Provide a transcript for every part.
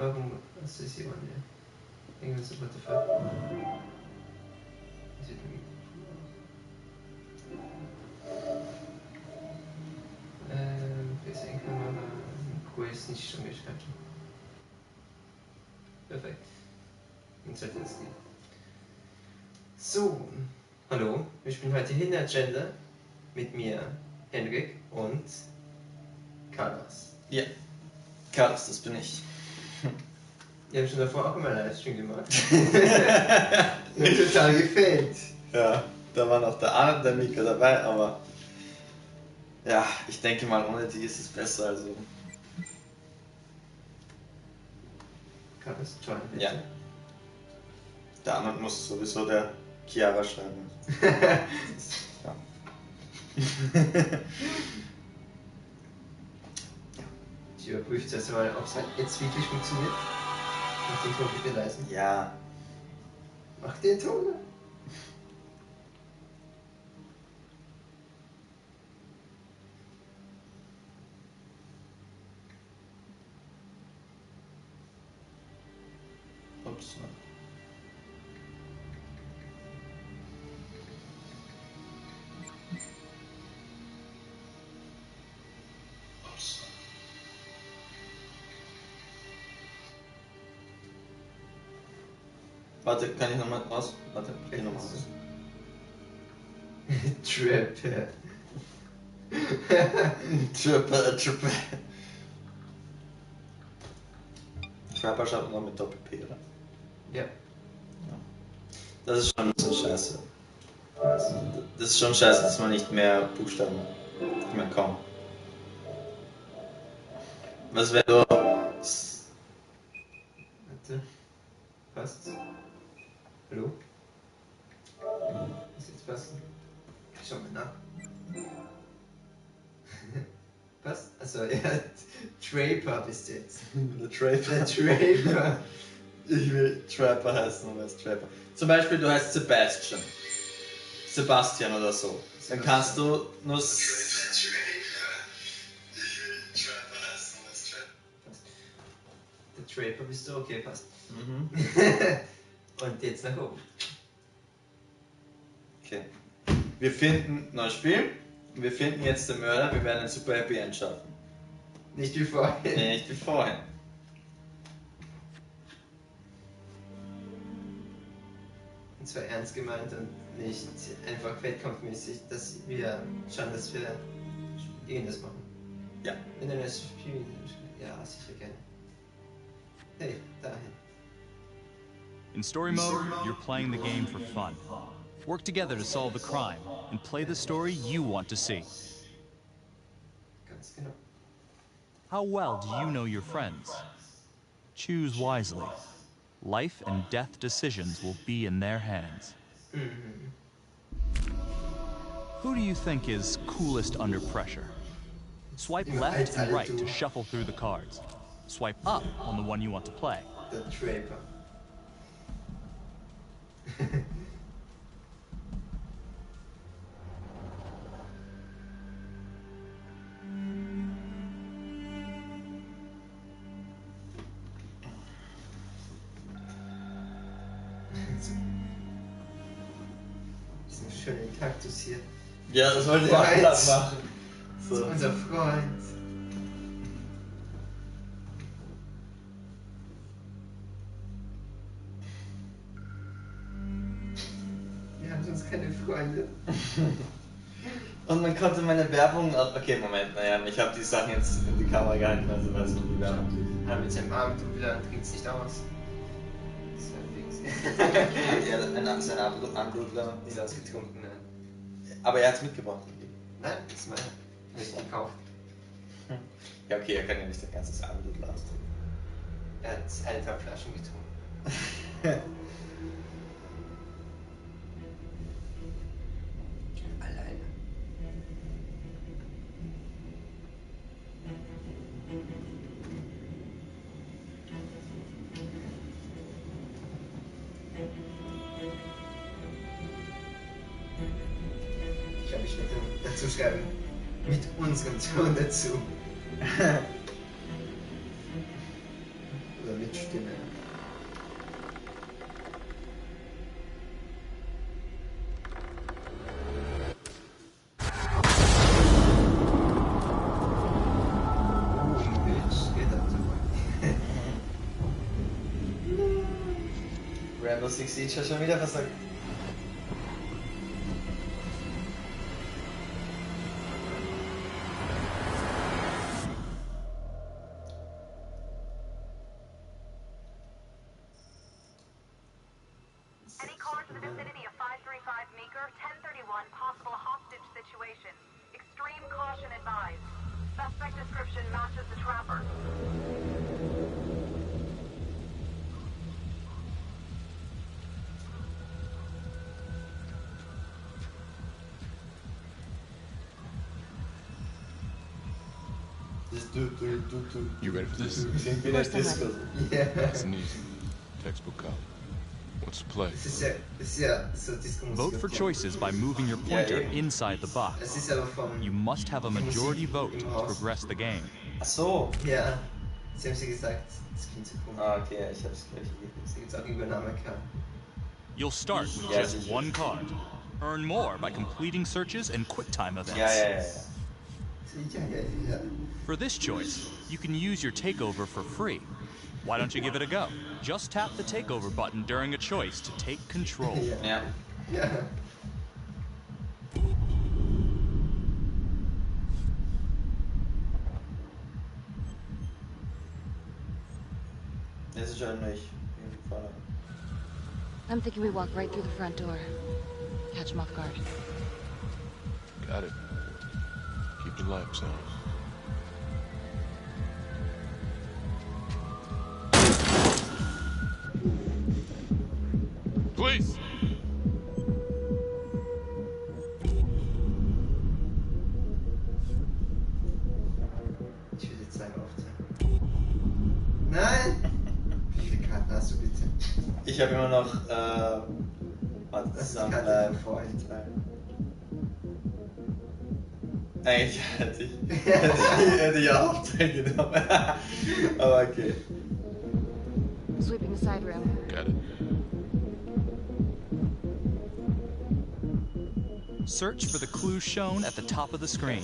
Warum hast du sie ohne? Irgendwas so, what the fuck? Das sieht irgendwie Kamera, Quiz nicht schon geschafft. Perfekt. Und jetzt geht. So, hallo, ich bin heute hier in der Agenda mit mir, Henryk und Carlos. Ja, Carlos, das bin ich. Wir haben schon davor auch immer einen Livestream gemacht. Mir total gefällt. Ja, da war noch der Arnold und der Mika dabei, aber ja, ich denke mal, ohne die ist es besser, also. Carlos, join bitte. Ja. Der Arnold muss sowieso der Chiara schreiben. Ja. Ich überprüfe das mal, ob es jetzt wirklich funktioniert. Mach den Ton bitte leise. Ja. Mach den Ton. Ups. Warte, kann ich nochmal raus? Warte, ich geh nochmal raus. Trapper. Trapper. Trapper schreibt man noch mit Doppel-P, oder? Ja. Das ist schon ein bisschen scheiße. Das ist schon scheiße, dass man nicht mehr Buchstaben mehr kommen. Was wäre du? Warte. Passt. Hallo? Muss jetzt passen. Schau mal nach. Passt? Also ja, Trapper bist du jetzt. Der Trapper. Der Trapper. Ich will Trapper heißen und als Trapper. Zum Beispiel, du heißt Sebastian oder so. Dann kannst du nur Der Trapper bist du, okay, passt. Mhm. Und jetzt nach oben. Okay. Wir finden, neues Spiel. Wir finden jetzt den Mörder, wir werden ein super Happy End schaffen. Nicht wie vorhin. Nee, nicht wie vorhin. Und zwar ernst gemeint und nicht einfach wettkampfmäßig, dass wir schauen, dass wir irgendwas machen. Ja. Wenn du das Spiel. Ja, sicher gerne. Hey, dahin. In story mode, you're playing the game for fun. Work together to solve the crime and play the story you want to see. Ganz genau. How well do you know your friends? Choose wisely. Life and death decisions will be in their hands. Who do you think is coolest under pressure? Swipe left and right to shuffle through the cards. Swipe up on the one you want to play. Der Trapper. Diesen schönen Kaktus hier. Ja, das wollte ich auch gerade machen. So. Das ist unser Freund. Wir haben sonst keine Freunde. Und man konnte meine Werbung. Okay, Moment, naja, ich habe die Sachen jetzt in die Kamera gehalten, also weißt du, die Werbung. Ja, mit seinem Abend wieder trinkt es nicht aus. Ja, sein Abendblutler. Nicht ausgetrunken, nein. Aber er hat es mitgebracht. Nein, das ist meine. Nicht gekauft. Ja, okay, er kann ja nicht ein ganzes Abendblutler austrinken. Er hat 1,5 Flaschen getrunken. Alleine. Ich glaube, ich werde dazu schreiben. Mit unserem Ton dazu. Oder mit mit Stimme. Rainbow Six Siege hat schon wieder versagt. Any cars in the vicinity of 535 Meeker, 1031, possible hostage situation. Extreme caution advised. Suspect description matches the trapper. You ready for this? Ja. It's an easy. Textbook copy. What's the play? Es ist ja so Disco-Musik. Vote for choices by moving your pointer inside the box. Es ist aber vom... You must have a majority vote to progress the game. Ach so. Ja, sie haben sie gesagt, das klingt so komisch. Ah, okay, ich hab's gleich gegeben. Da gibt's auch Übernahme kann. You'll start with just one card. Earn more by completing searches and QuickTime events. Ja. For this choice, you can use your takeover for free. Why don't you give it a go? Just tap the takeover button during a choice to take control. Ja. Ja. Das ist schon nicht. I'm thinking we walk right through the front door. Catch him off guard. Got it. Keep the lights on. Please! Ich will die Zeit aufzählen. Nein! Wie viele Karten hast du bitte? Ich habe immer noch, warte, Das ist die zusammen Karte vor. Eigentlich hätte ich auch teilgenommen. Aber okay. Sweeping the side room. Got it. Search for the clues shown at the top of the screen.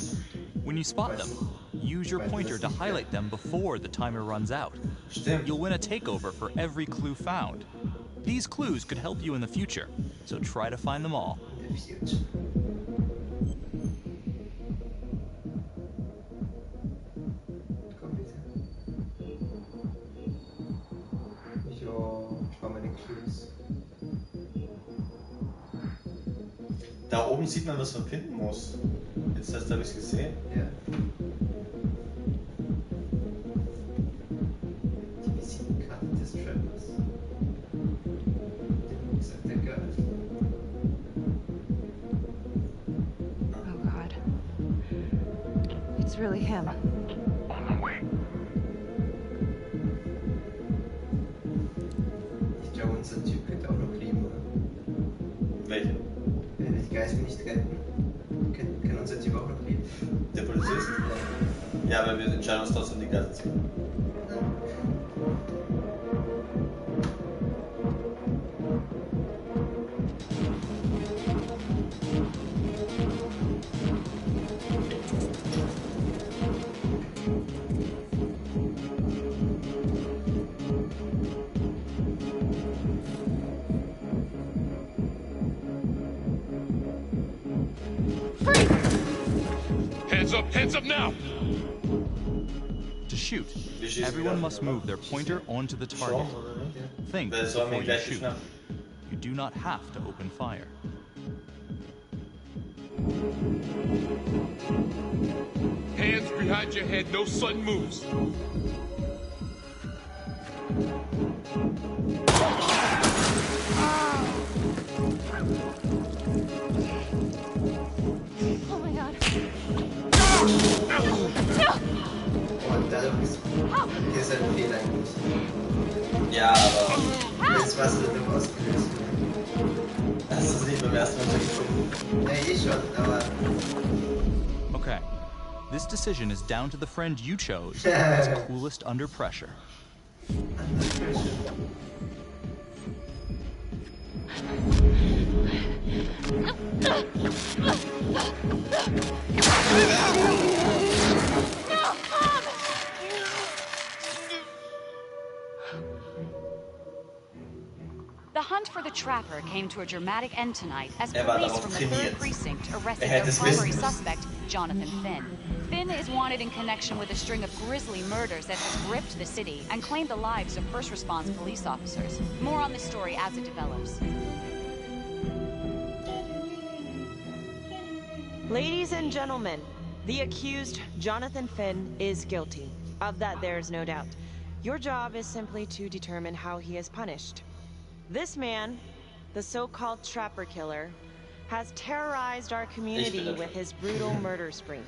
When you spot them, use your pointer to highlight them before the timer runs out. Stimmt. You'll win a takeover for every clue found. These clues could help you in the future, so try to find them all. Komm bitte. Jo, ich brauche meine Clues. Da oben sieht man, was man finden muss. Jetzt habe ich es gesehen. Ja. Die Visitenkarte des Trappers. Der Rucksack der Girl. Oh God. It's really him. On my way. Ich glaube, unser Typ könnte auch noch leben, oder? Welche? Wenn wir die Geiseln nicht retten, kann unser Typ auch noch leben. Der Polizist? Ja, aber wir entscheiden uns trotzdem die ganze Zeit. Hands up now! To shoot, everyone must move their pointer onto the target. Think Das soll mir before you gleich shoot. geschnappt. You do not have to open fire. Hands behind your head, no sudden moves. Oh my God. Und dadurch ist hier ist ein Fehler eigentlich. Ja, aber Jetzt warst du dadurch ausgelöst. hast du es nicht beim ersten Mal gefunden? Ja, eh schon, aber Okay. This decision is down to the friend you chose that's coolest under pressure. Under pressure. The hunt for the trapper came to a dramatic end tonight as Er war police darauf from the 3rd trainiert. precinct arrested hätte their es primary wissen müssen. suspect, Jonathan Finn. Finn is wanted in connection with a string of grisly murders that has gripped the city and claimed the lives of first response police officers. More on this story as it develops. Ladies and gentlemen, the accused, Jonathan Finn, is guilty. Of that there's no doubt. Your job is simply to determine how he is punished. This man, the so-called trapper killer, has terrorized our community with his brutal murder spree.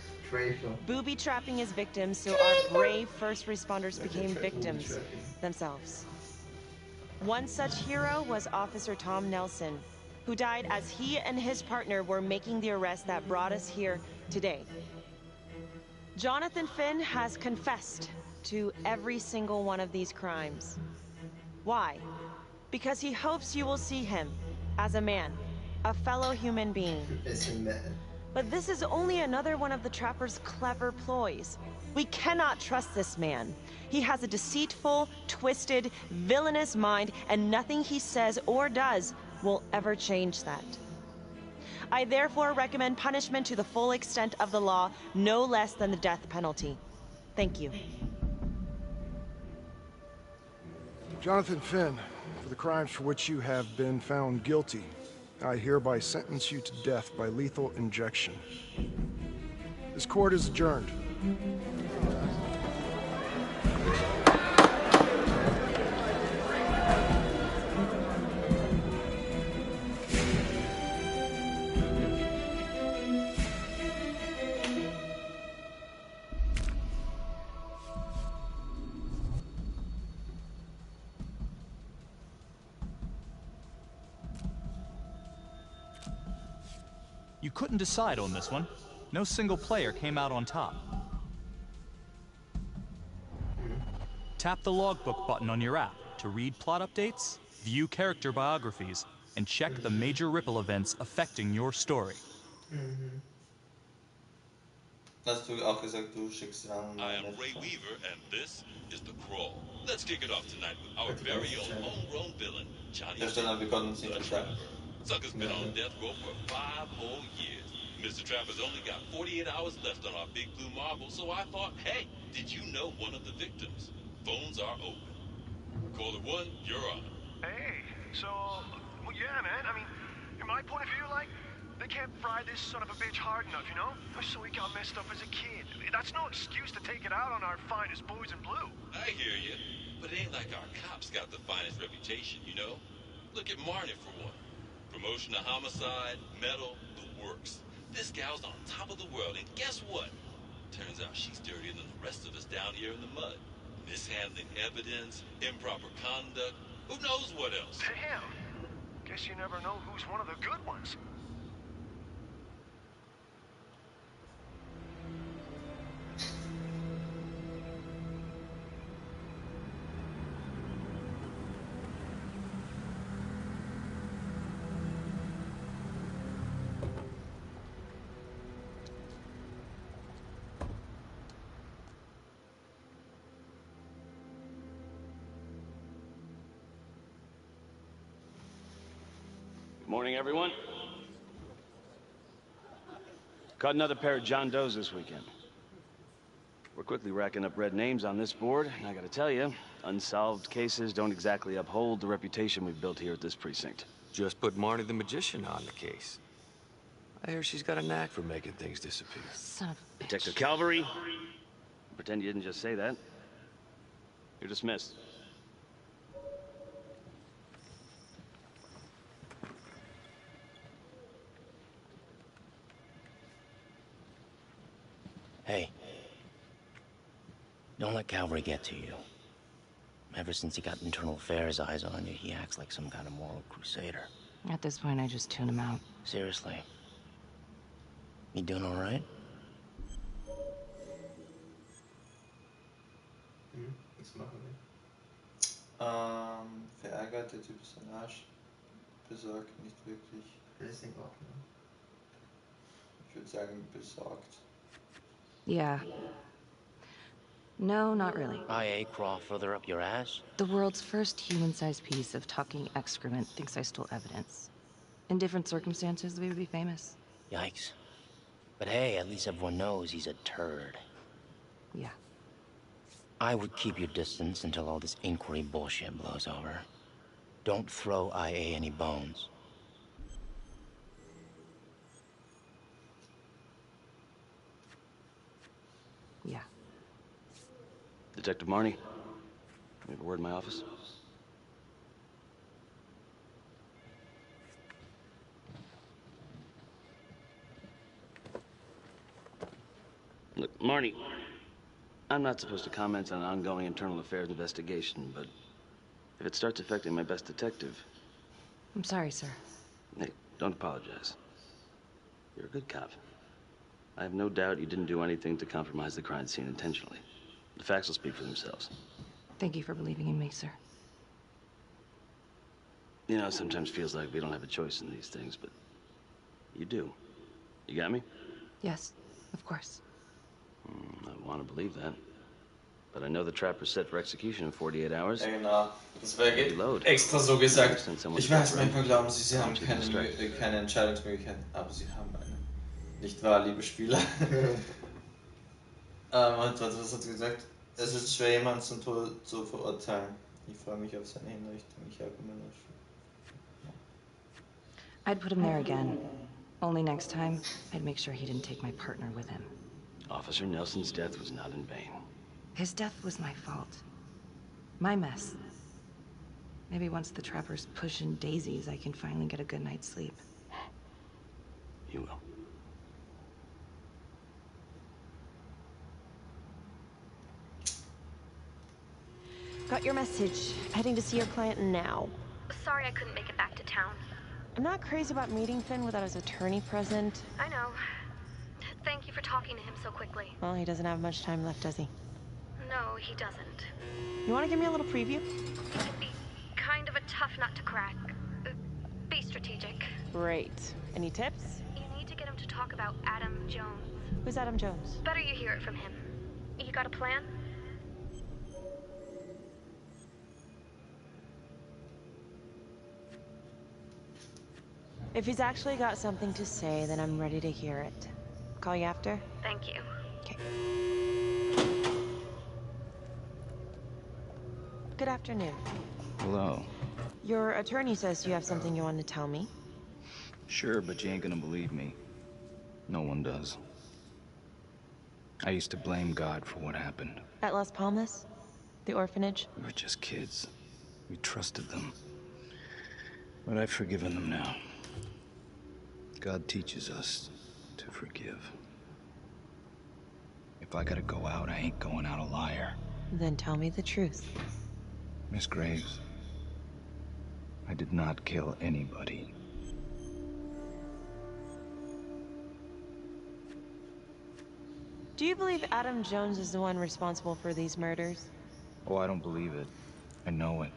Booby-trapping his victims so our brave first responders became victims themselves. One such hero was Officer Tom Nelson, who died as he and his partner were making the arrest that brought us here today. Jonathan Finn has confessed to every single one of these crimes. Why? Because he hopes you will see him as a man, a fellow human being. But this is only another one of the trapper's clever ploys. We cannot trust this man. He has a deceitful, twisted, villainous mind, and nothing he says or does will ever change that. I therefore recommend punishment to the full extent of the law, no less than the death penalty. Thank you. Jonathan Finn, for the crimes for which you have been found guilty, I hereby sentence you to death by lethal injection. This court is adjourned. You couldn't decide on this one. No single player came out on top. Tap the logbook button on your app to read plot updates, view character biographies, and check the major ripple events affecting your story. Hast du auch gesagt, du schickst an. I am Ray Weaver, and this is The Crawl. Let's kick it off tonight with our very own homegrown villain, Johnny. Wir konnten uns nicht the entscheiden. Sucker's been on death row for 5 whole years. Mr. Trapper's only got 48 hours left on our big blue marble, so I thought, hey, did you know one of the victims? Phones are open. Caller 1, you're on. Hey, so, well, yeah, man, I mean, in my point of view, like, they can't fry this son of a bitch hard enough, you know? So he got messed up as a kid. That's no excuse to take it out on our finest boys in blue. I hear you, but it ain't like our cops got the finest reputation, you know? Look at Marnie for one. Promotion to homicide, medal, the works. This gal's on top of the world, and guess what? Turns out she's dirtier than the rest of us down here in the mud. Mishandling evidence, improper conduct, who knows what else? Damn. Guess you never know who's one of the good ones. Morning, everyone. Caught another pair of John Does this weekend. We're quickly racking up red names on this board, and I gotta tell you, unsolved cases don't exactly uphold the reputation we've built here at this precinct. Just put Marnie the magician on the case. I hear she's got a knack for making things disappear. Son of a bitch. Detective Calvary, pretend you didn't just say that. You're dismissed. Hey, don't let Calvary get to you. Ever since he got internal affairs eyes on you, he acts like some kind of moral crusader. At this point, I just tune him out. Seriously. You doing all right? Was machen wir? Verärgert, der Typ ist ein Arsch. Besorgt, nicht wirklich. Listening auch, ne? Ich würde sagen, besorgt. Yeah. No, not really. IA crawl further up your ass? The world's first human-sized piece of talking excrement thinks I stole evidence. In different circumstances, we would be famous. Yikes. But hey, at least everyone knows he's a turd. Yeah. I would keep your distance until all this inquiry bullshit blows over. Don't throw IA any bones. Yeah. Detective Marnie, we have a word in my office. Look, Marnie, I'm not supposed to comment on an ongoing internal affairs investigation, but if it starts affecting my best detective... I'm sorry, sir. Hey, don't apologize. You're a good cop. I have no doubt you didn't do anything to compromise the crime scene intentionally. The facts will speak for themselves. Thank you for believing in me, sir. You know, it sometimes feels like we don't have a choice in these things, but you do. You got me? Yes, of course. I want to believe that. But I know the trapper's set for execution in 48 hours. Ja, genau. Das war Reload. extra so gesagt. Ich Ich weiß, manchmal glauben sie haben keine Entscheidungsmöglichkeit, aber sie haben eine. Nicht wahr, liebe Spieler? Und was hat sie gesagt? Es ist schwer, jemanden zum Tod zu verurteilen. Ich freue mich auf seine Hinrichtung. Ich habe immer noch. I'd put him there again. Only next time, I'd make sure he didn't take my partner with him. Officer Nelson's death was not in vain. His death was my fault. My mess. Maybe once the trappers push in daisies, I can finally get a good night's sleep. You will. Got your message. Heading to see your client now. Sorry I couldn't make it back to town. I'm not crazy about meeting Finn without his attorney present. I know. Thank you for talking to him so quickly. Well, he doesn't have much time left, does he? No, he doesn't. You want to give me a little preview? It could be kind of a tough nut to crack. Be strategic. Great. Any tips? You need to get him to talk about Adam Jones. Who's Adam Jones? Better you hear it from him. You got a plan? If he's actually got something to say, then I'm ready to hear it. Call you after? Thank you. Okay. Good afternoon. Hello. Your attorney says you have something you want to tell me. Sure, but you ain't gonna believe me. No one does. I used to blame God for what happened. At Las Palmas? The orphanage? We were just kids. We trusted them. But I've forgiven them now. God teaches us to forgive. If I gotta go out, I ain't going out a liar. Then tell me the truth. Miss Graves, I did not kill anybody. Do you believe Adam Jones is the one responsible for these murders? Oh, I don't believe it. I know it.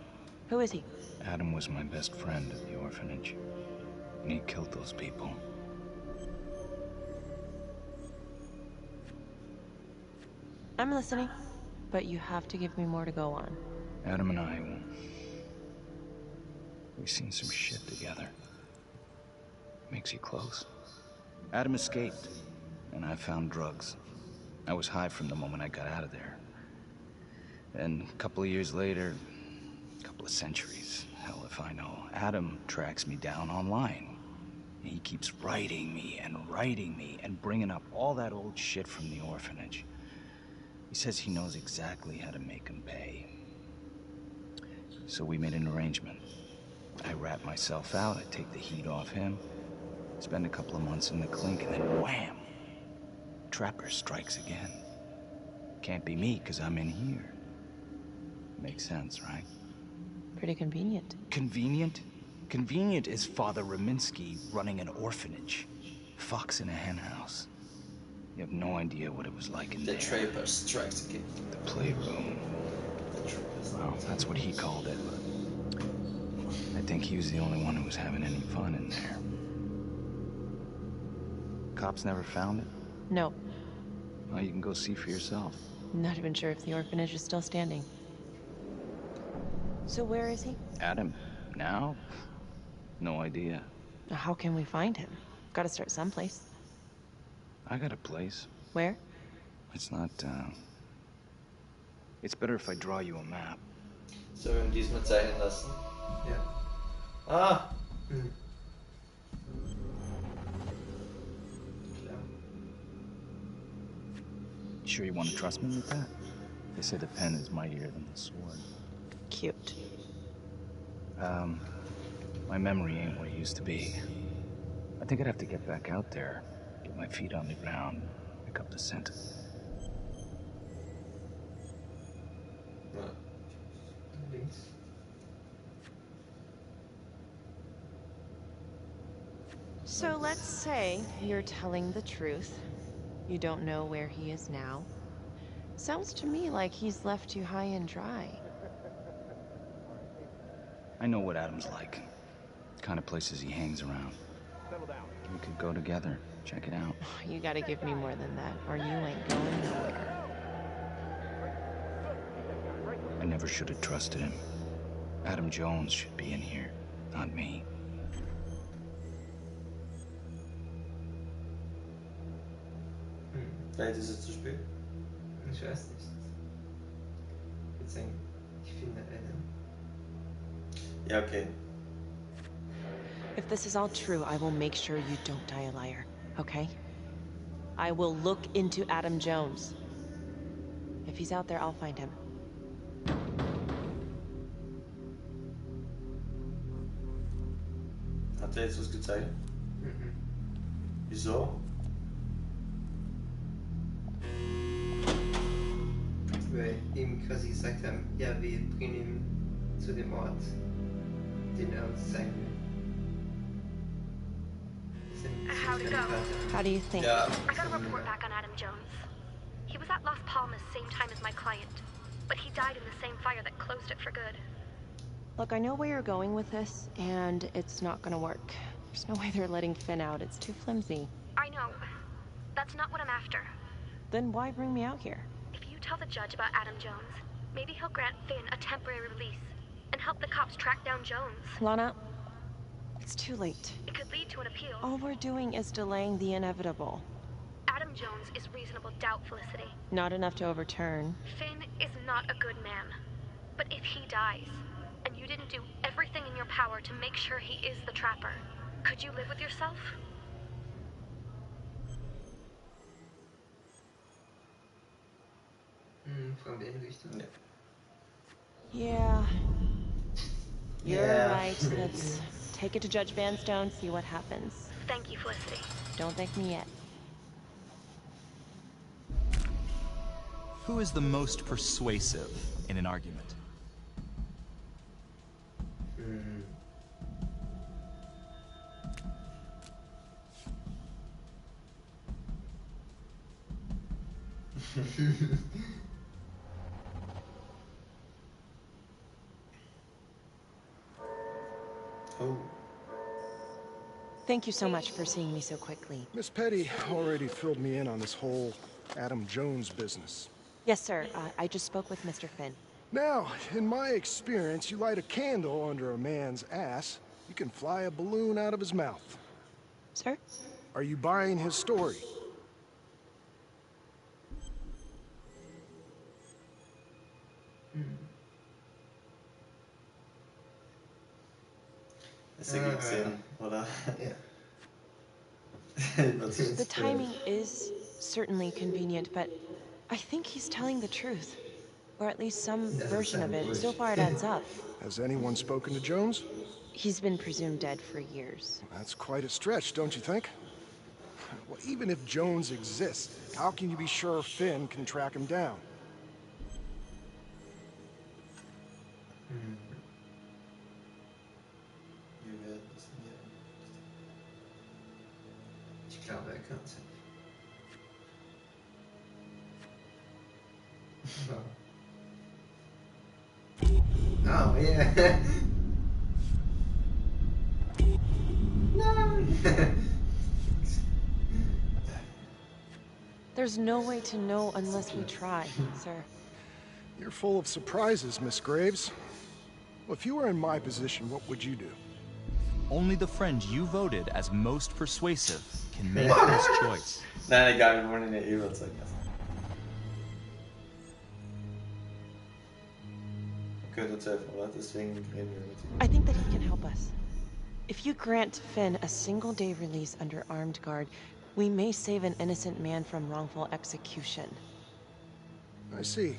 Who is he? Adam was my best friend at the orphanage. And he killed those people. I'm listening, but you have to give me more to go on. Adam and I, we've seen some shit together. Makes you close. Adam escaped, and I found drugs. I was high from the moment I got out of there. And a couple of years later, a couple of centuries, hell if I know, Adam tracks me down online. He keeps writing me and bringing up all that old shit from the orphanage. He says he knows exactly how to make him pay. So we made an arrangement. I rat myself out, I take the heat off him, spend a couple of months in the clink, and then wham! Trapper strikes again. Can't be me, 'cause I'm in here. Makes sense, right? Pretty convenient. Convenient? Convenient is Father Raminsky running an orphanage. Fox in a hen house. You have no idea what it was like in there. The Trapper strikes again. The playroom. The Trapper. Wow. That's what he called it, but I think he was the only one who was having any fun in there. Cops never found it? No. Well, you can go see for yourself. Not even sure if the orphanage is still standing. So where is he? Adam? Now? No idea. How can we find him? Gotta start someplace. I got a place. Where? It's not, It's better if I draw you a map. Sollen wir ihn diesmal zeichnen lassen? Ja. Ah! Klar. Sure you want to trust me with that? They say the pen is mightier than the sword. Cute. My memory ain't what it used to be. I think I'd have to get back out there, get my feet on the ground, pick up the scent. Links. So let's say you're telling the truth. You don't know where he is now. Sounds to me like he's left you high and dry. I know what Adam's like. The kind of places he hangs around. We could go together, check it out. You gotta give me more than that, or you ain't going nowhere. I never should have trusted him. Adam Jones should be in here, not me. Vielleicht ist es zu spät. Ich weiß nicht. Ich würde sagen, ich finde einen. Ja, okay. If this is all true, I will make sure you don't die a liar, okay? I will look into Adam Jones. If he's out there, I'll find him. Hat er jetzt was gezeigt? Mhm. Wieso? Weil ihm quasi gesagt haben, ja, wir bringen ihn zu dem Ort, den uns zeigen will. How'd it go? How do you think? I got a report back on Adam Jones. He was at Las Palmas same time as my client, but he died in the same fire that closed it for good. Look, I know where you're going with this, and it's not gonna work. There's no way they're letting Finn out. It's too flimsy. I know. That's not what I'm after. Then why bring me out here? If you tell the judge about Adam Jones, maybe he'll grant Finn a temporary release and help the cops track down Jones. Lana, it's too late. It could lead to an appeal. All we're doing is delaying the inevitable. Adam Jones is reasonable doubt, Felicity. Not enough to overturn. Finn is not a good man. But if he dies, and you didn't do everything in your power to make sure he is the trapper, could you live with yourself? Von den Richtung. Yeah. You're Yeah. right. Let's take it to Judge Vanstone, see what happens. Thank you, Felicity. Don't thank me yet. Who is the most persuasive in an argument? Oh. Thank you so much for seeing me so quickly. Miss Petty already filled me in on this whole Adam Jones business. Yes, sir. I just spoke with Mr. Finn. Now, in my experience, you light a candle under a man's ass, you can fly a balloon out of his mouth. Sir? Are you buying his story? Das ergibt Sinn, oder? Ja. The timing is certainly convenient, but I think he's telling the truth. Or at least some version of it. So far it adds up. Has anyone spoken to Jones? He's been presumed dead for years. That's quite a stretch, don't you think? Well, even if Jones exists, how can you be sure Finn can track him down? Ich glaube, er könnte. Oh, yeah. No. There's no way to know unless we try, sir. You're full of surprises, Miss Graves. Well, if you were in my position, what would you do? Only the friend you voted as most persuasive can make this choice. Nein, egal, wir wollen ihn ja eh überzeugen lassen. Könnte uns helfen, oder? Deswegen reden wir mit ihm. I think that he can help us. If you grant Finn a single-day release under armed guard, we may save an innocent man from wrongful execution. I see.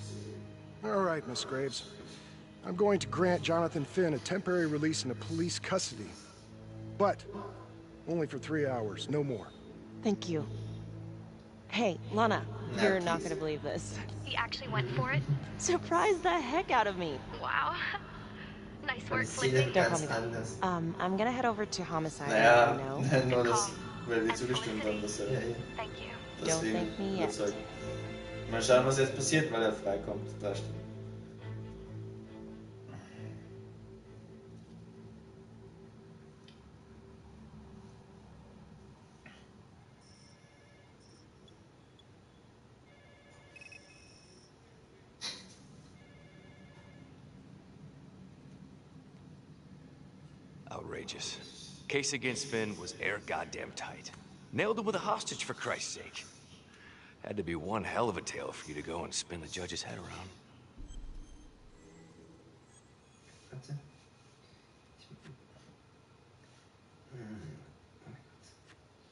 All right, Miss Graves. I'm going to grant Jonathan Finn a temporary release into police custody. But only for 3 hours, no more. Thank you. Hey, Lana, you're not gonna believe this. He actually went for it? Surprised the heck out of me. Wow. Nice work, Sie Lindsay. sieht ganz anders. I'm gonna head over to Homicide. Naja, now. nur das, weil wir zugestimmt haben, dass er Thank you. deswegen Don't thank me yet. überzeugt. Mal schauen, was jetzt passiert, weil er freikommt. Da steht. Outrageous. Case against Finn was air goddamn tight. Nailed him with a hostage, for Christ's sake. Had to be one hell of a tale for you to go and spin the judge's head around.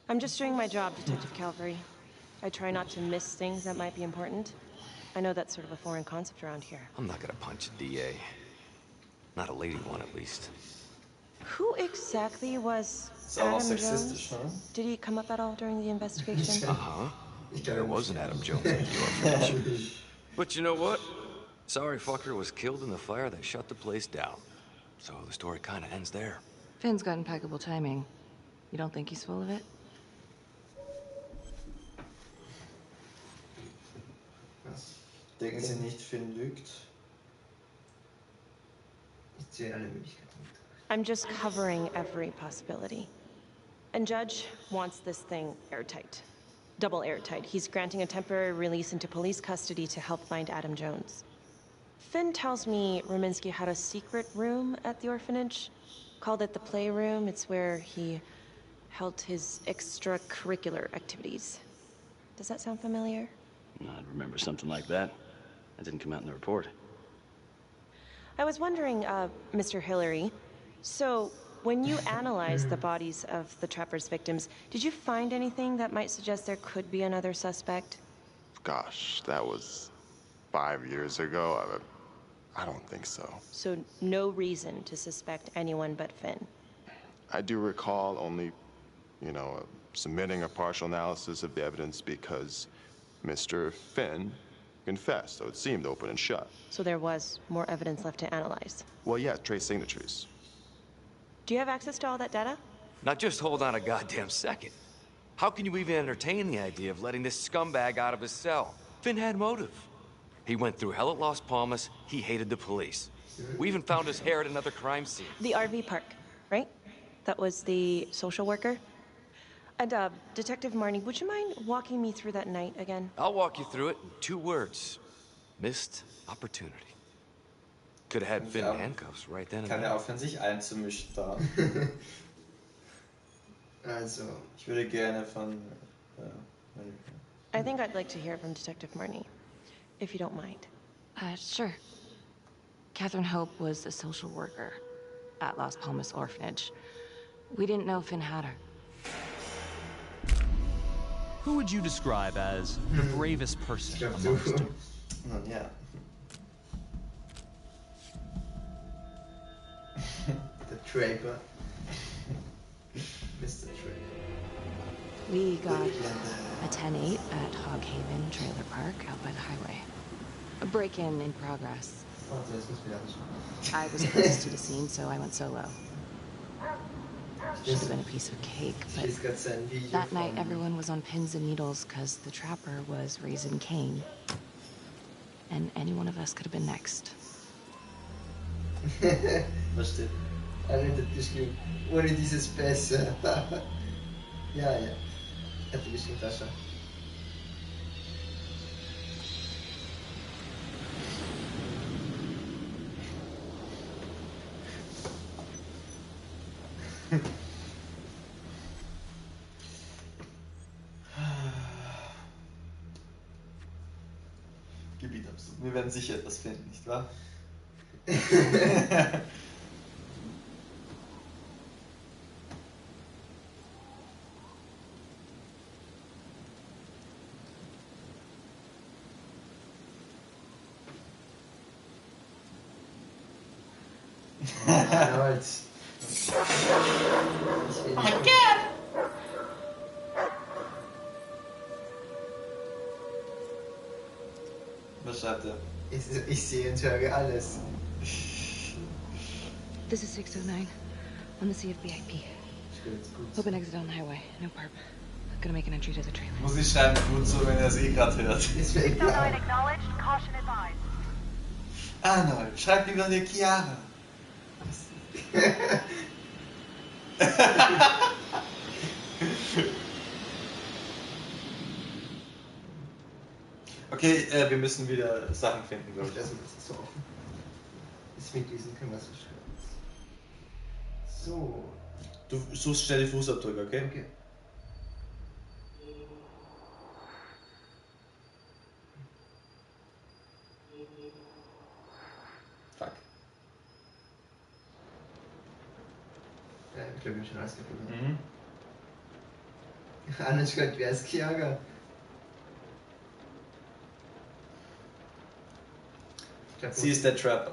I'm just doing my job, Detective Calvary. I try not to miss things that might be important. I know that's sort of a foreign concept around here. I'm not gonna punch a DA. Not a lady one, at least. Who exactly was Adam Jones? Did he come up at all during the investigation? Uh-huh. There was an Adam Jones at the orphanage. But you know what? Sorry fucker was killed in the fire that shut the place down. So the story kind of ends there. Finn's got impeccable timing. You don't think he's full of it? Denken Sie nicht, Finn lügt? Ich sehe alle Möglichkeiten. I'm just covering every possibility. And Judge wants this thing airtight. Double airtight. He's granting a temporary release into police custody to help find Adam Jones. Finn tells me Rominsky had a secret room at the orphanage. Called it the playroom. It's where he held his extracurricular activities. Does that sound familiar? I'd remember something like that. That didn't come out in the report. I was wondering, Mr. Hillary, so when you analyzed the bodies of the Trapper's victims, did you find anything that might suggest there could be another suspect? Gosh, that was 5 years ago. I don't think so. So no reason to suspect anyone but Finn? I do recall only, submitting a partial analysis of the evidence because Mr. Finn confessed, so it seemed open and shut. So there was more evidence left to analyze? Well, yeah, trace signatures. Do you have access to all that data? Now just hold on a goddamn second. How can you even entertain the idea of letting this scumbag out of his cell? Finn had motive. He went through hell at Las Palmas, he hated the police. We even found his hair at another crime scene. The RV park, right? That was the social worker? And, Detective Marnie, would you mind walking me through that night again? I'll walk you through it in 2 words. Missed opportunity. Could have had Finn in handcuffs right then and Kann there. aufhören, sich einzumischen da. Also. Ich würde gerne von... I think I'd like to hear from Detective Marnie, if you don't mind. Sure. Catherine Hope was a social worker at Las Palmas Orphanage. We didn't know Finn had her. Who would you describe as the bravest person amongst you? Yeah. The Draper. Mr. Draper. We got a 10-8 at Hog Haven Trailer Park out by the highway. A break-in in progress. I was closest to the scene, so I went solo. Should have been a piece of cake, but that night everyone was on pins and needles because the trapper was raising Cain. And any one of us could have been next. Was steht? Arnold hat geschrieben, ohne dieses besser. Ja. Hat er geschrieben, Sascha. Gebiet absolut. Wir werden sicher etwas finden, nicht wahr? Arnold. Oh mein Gott! Was schreibt er? Ich sehe und höre alles. This is 609 on the CFBIP. Open exit on the highway. No perp. Gonna make an entry to the trailer. Muss ich schreiben, gut so, wenn er sie gerade hört. Arnold, schreib lieber eine Chiara. Okay, wir müssen wieder Sachen finden, glaube ich. Das ist so offen. Das mitlesen können wir so schreiben. So. Du suchst schnell die Fußabdrücke, okay? Okay. Fuck. Ja, ich glaube, ich schon alles gefunden. Arnold schreibt, wer ist Chiara? Sie ist der Trapper.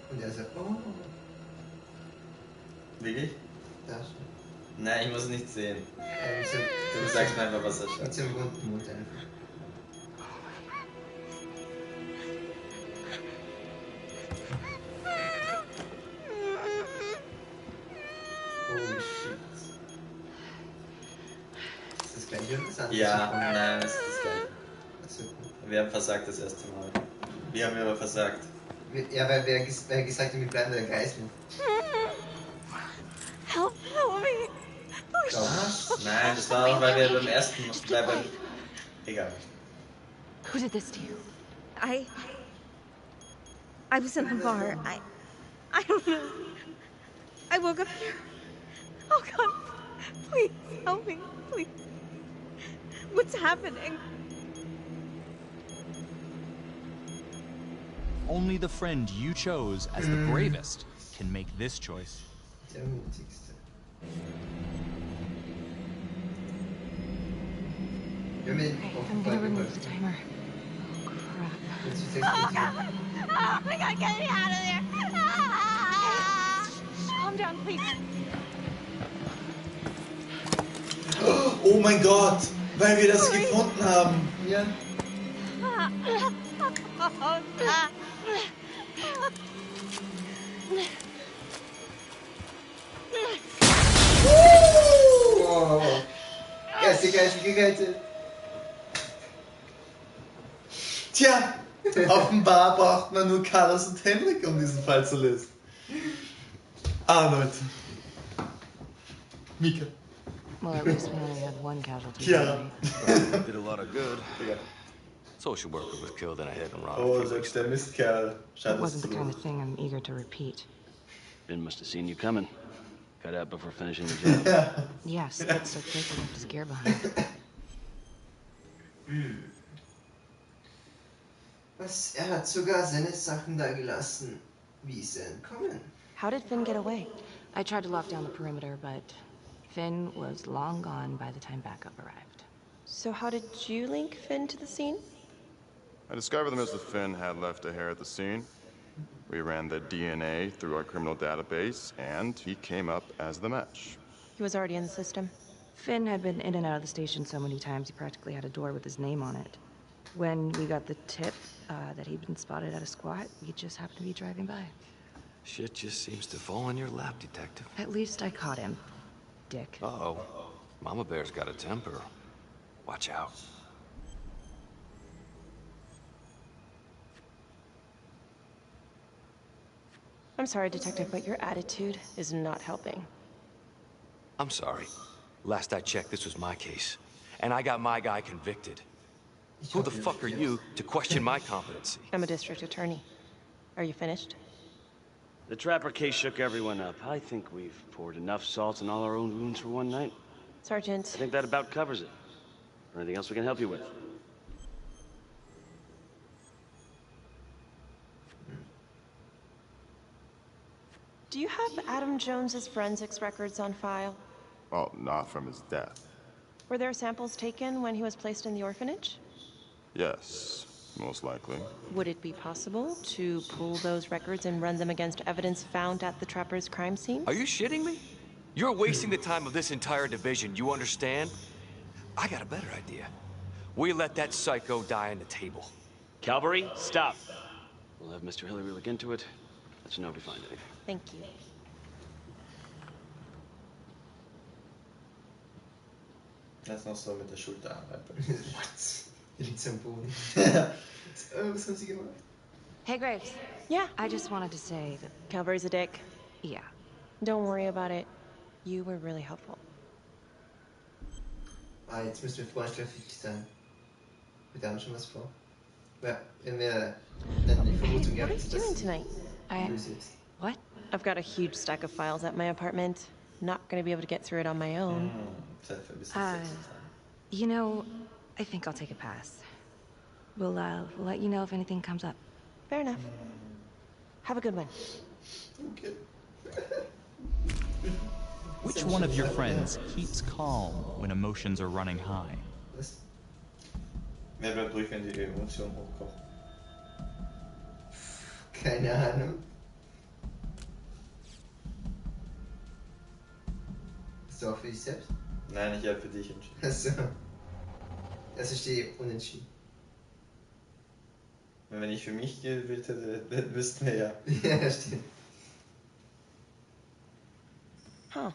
Und er sagt, oh. Wirklich? Da schon. Nein, ich muss nicht sehen. Du Mit sagst mir einfach, was er schreibt. Mit seinem runden Mund einfach. Holy shit. Ist das gleiche oder das andere? Ja, nein, es ist das gleiche. Achso, gut. Wir haben versagt das erste Mal. Wir haben aber versagt. Ja, weil wer gesagt hat, wir bleiben bei der Geißel. Help me. Was? Nein, das war auch, weil wir beim ersten Mal beim... Egal. Who did this to you? I was in the bar. I don't know. I woke up here. Oh God, please help me, please. What's happening? Only the friend you chose as the bravest can make this choice. Der mutigste. Okay, I'm gonna remove the timer. Oh, crap. Oh my God, get me out of there! Calm down, please. Oh mein Gott! Weil wir das gefunden haben! Ja. Oh. Erste Geisel gerettet. Tja, offenbar braucht man nur Carlos und Henryk, um diesen Fall zu lösen. Arnold. Mika. Well, at least we only had one casualty. Chiara. Did a lot of good. Social worker was killed in a hit and run. Oh, selbst der Mistkerl. It Schade, wasn't the kind of thing I'm eager to repeat. Ben must have seen you coming. Got out before finishing the job. Yes, that's so quick he left his gear behind. Was? Er hat sogar seine Sachen da gelassen. Wie ist er entkommen? How did Finn get away? I tried to lock down the perimeter, but Finn was long gone by the time backup arrived. So how did you link Finn to the scene? I discovered that Mr. Finn had left a hair at the scene. We ran the DNA through our criminal database, and he came up as the match. He was already in the system. Finn had been in and out of the station so many times he practically had a door with his name on it. When we got the tip that he'd been spotted at a squat, we just happened to be driving by. Shit just seems to fall in your lap, Detective. At least I caught him, dick. Uh-oh. Mama Bear's got a temper. Watch out. I'm sorry, Detective, but your attitude is not helping. I'm sorry. Last I checked, this was my case. And I got my guy convicted. Who the fuck are you to question my competency? I'm a district attorney. Are you finished? The Trapper case shook everyone up. I think we've poured enough salt in all our own wounds for one night. Sergeant. I think that about covers it. Or anything else we can help you with? Do you have Adam Jones's forensics records on file? Well, not from his death. Were there samples taken when he was placed in the orphanage? Yes, most likely. Would it be possible to pull those records and run them against evidence found at the Trapper's crime scene? Are you shitting me? You're wasting the time of this entire division, you understand? I got a better idea. We let that psycho die on the table. Calvary, stop. We'll have Mr. Hillary look into it. Let you know if we find anything. Thank you. Lass noch so mit der Schulter arbeiten. What? Hier liegt's am Boden. Was haben Sie gemacht? Hey, Graves. Yeah? I just wanted to say that... Calvary's a dick. Yeah. Don't worry about it. You were really helpful. Ah, jetzt müssen wir freundschaftlich sein. Wir haben schon was vor. Ja, wenn wir dann die Vermutung What are gehabt, you doing tonight? What? I've got a huge stack of files at my apartment. Not gonna be able to get through it on my own. You know, I think I'll take a pass. We'll let you know if anything comes up. Fair enough. Have a good one. Okay. Which one of your friends keeps calm when emotions are running high? Wer bleibt ruhig, wenn die Emotionen hochkommen? Keine Ahnung. Bist du auch für dich selbst? Nein, ich habe für dich entschieden. Achso. Also ich stehe unentschieden. Wenn ich für mich gewählt hätte, dann wüssten wir ja. Ja, stimmt. Huh.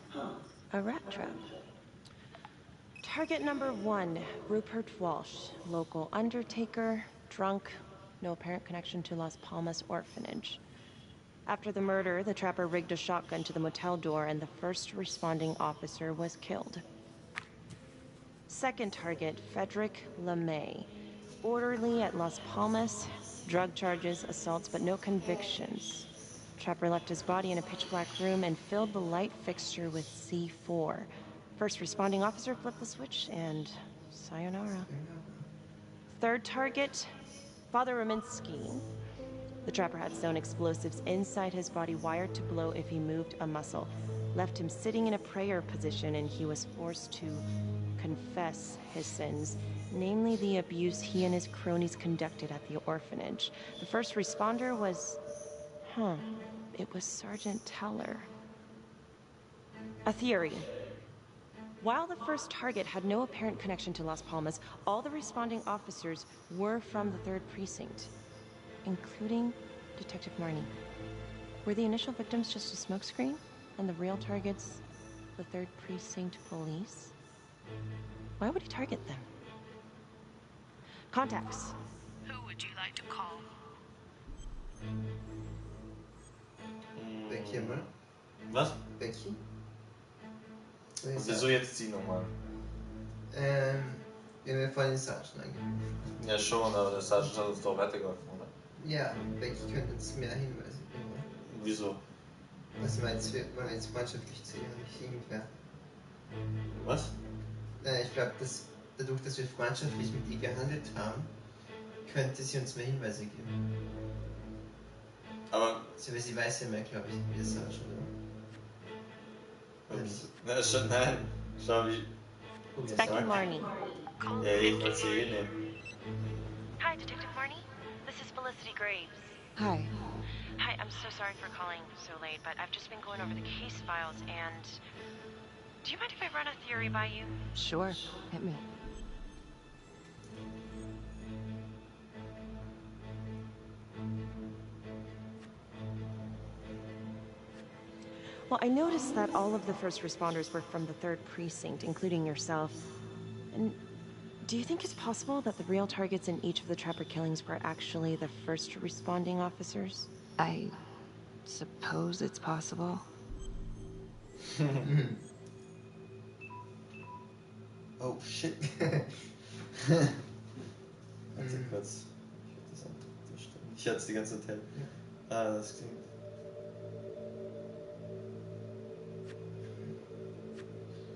A rat trap. Target number 1, Rupert Walsh, local undertaker, drunk, no apparent connection to Las Palmas orphanage. After the murder, the trapper rigged a shotgun to the motel door and the first responding officer was killed. Second target, Frederick LeMay, orderly at Las Palmas, drug charges, assaults, but no convictions. Trapper left his body in a pitch-black room and filled the light fixture with C4. First responding officer flipped the switch and sayonara. Third target, Father Rominsky. The trapper had sewn explosives inside his body wired to blow if he moved a muscle. Left him sitting in a prayer position and he was forced to confess his sins, namely the abuse he and his cronies conducted at the orphanage. The first responder was... it was Sergeant Teller. A theory. While the first target had no apparent connection to Las Palmas, all the responding officers were from the 3rd Precinct, including Detective Marnie. Were the initial victims just a smokescreen, and the real targets the 3rd Precinct police? Why would he target them? Contacts. Who would you like to call? Becky mal. Was? Becky? Wieso jetzt die Nummer? Wir haben ja vorhin den Sergeant angerufen. Ja schon, aber der Sergeant hat uns doch weitergeholfen, oder? Ja, Becky könnte uns mehr Hinweise geben. Wieso? Was meinst du, wollen wir jetzt freundschaftlich zu ihr, nicht irgendwer? Was? Ich glaube, dadurch, dass wir freundschaftlich mit ihr gehandelt haben, könnte sie uns mehr Hinweise geben. Aber... Sie weiß ja mehr, glaube ich, wie das Sergeant, oder? Na, schon, nein. Schau, wie... Becky Marnie. Ja, ich wollte sie eh nehmen. Hi, Detective Marnie. This is Felicity Graves. Hi. Hi, I'm so sorry for calling so late, but I've just been going over the case files and... Do you mind if I run a theory by you? Sure, hit me. Well, I noticed that all of the first responders were from the 3rd precinct, including yourself. And do you think it's possible that the real targets in each of the Trapper killings were actually the first responding officers? I suppose it's possible. Oh shit. Warte kurz. Ich hatte es die ganze Zeit. Das klingt.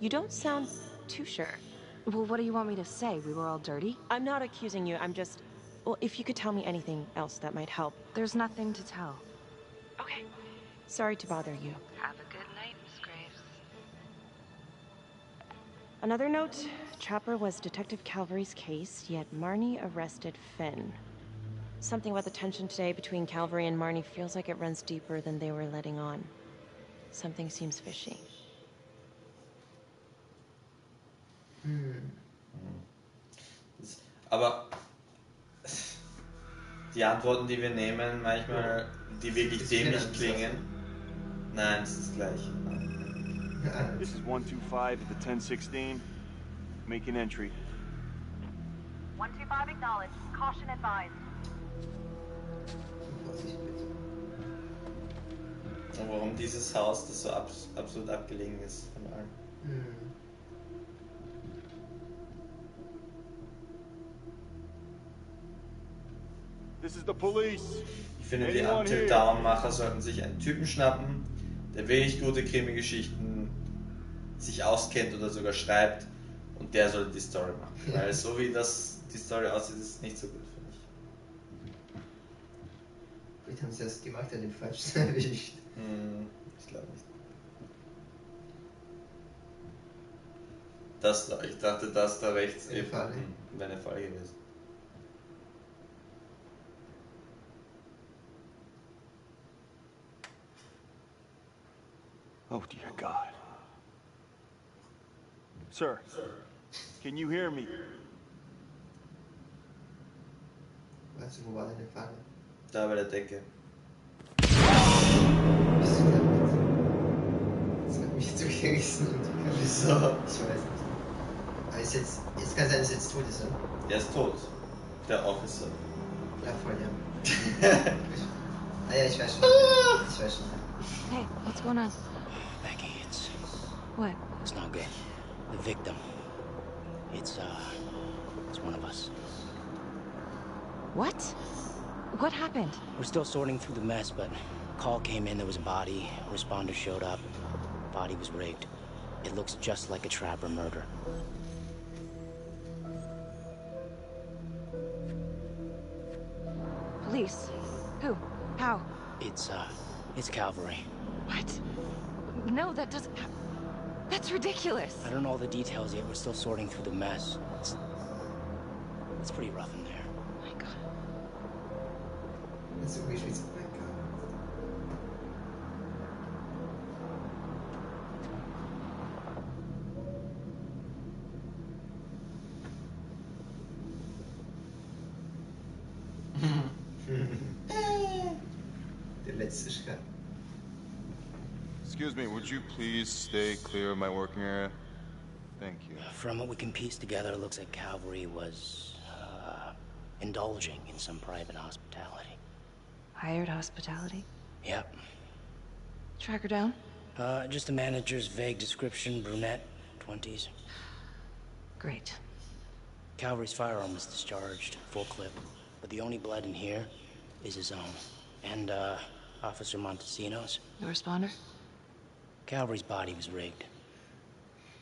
You don't sound too sure. Well, what do you want me to say? We were all dirty? I'm not accusing you, I'm just... Well, if you could tell me anything else that might help. There's nothing to tell. Okay. Sorry to bother you. Have a good night, Miss Graves. Another note, Trapper was Detective Calvary's case, yet Marnie arrested Finn. Something about the tension today between Calvary and Marnie feels like it runs deeper than they were letting on. Something seems fishy. Aber die Antworten, die wir nehmen, manchmal, die wirklich dämlich klingen, nein, es ist das Gleiche. This is 125 at the 1016. Making entry. 125 acknowledged. Caution advised. Und warum dieses Haus, das so absolut abgelegen ist von allen. This is the police. Ich finde, die Until Dawn-Macher sollten sich einen Typen schnappen, der wenig gute Krimi-Geschichten sich auskennt oder sogar schreibt, und der soll die Story machen. Weil so wie das die Story aussieht, ist es nicht so gut, finde ich. Vielleicht haben sie das gemacht, an den falschen erwischt. Ich glaube nicht. Das da, ich dachte, das da rechts wäre eine Falle gewesen. Oh dear God. Sir, can you hear me? Weißt du, wo war deine Falle? Da bei der Decke. Das hat mich zugerissen und wieso? Ich weiß nicht. Aber ist jetzt kann sein, dass er jetzt tot ist, oder? Der ist tot. Der Officer. Ja, voll, ja. Ja, ich weiß schon. Ich weiß schon. Hey, what's going on? Becky, it's... What? It's not good. The victim. It's one of us. What? What happened? We're still sorting through the mess, but call came in, there was a body. Responder showed up. Body was rigged. It looks just like a Trapper murder. Police? Who? How? It's Calvary. What? No, that doesn't... That's ridiculous. I don't know all the details yet. We're still sorting through the mess. It's pretty rough in there. Oh my God. That's a wish we took back up. Der letzte Schritt. Excuse me, would you please stay clear of my working area? Thank you. From what we can piece together, it looks like Calvary was indulging in some private hospitality. Hired hospitality? Yep. Track her down? Just the manager's vague description, brunette, 20s. Great. Calvary's firearm was discharged, full clip. But the only blood in here is his own. And, Officer Montesino's. The responder? Calvary's body was rigged.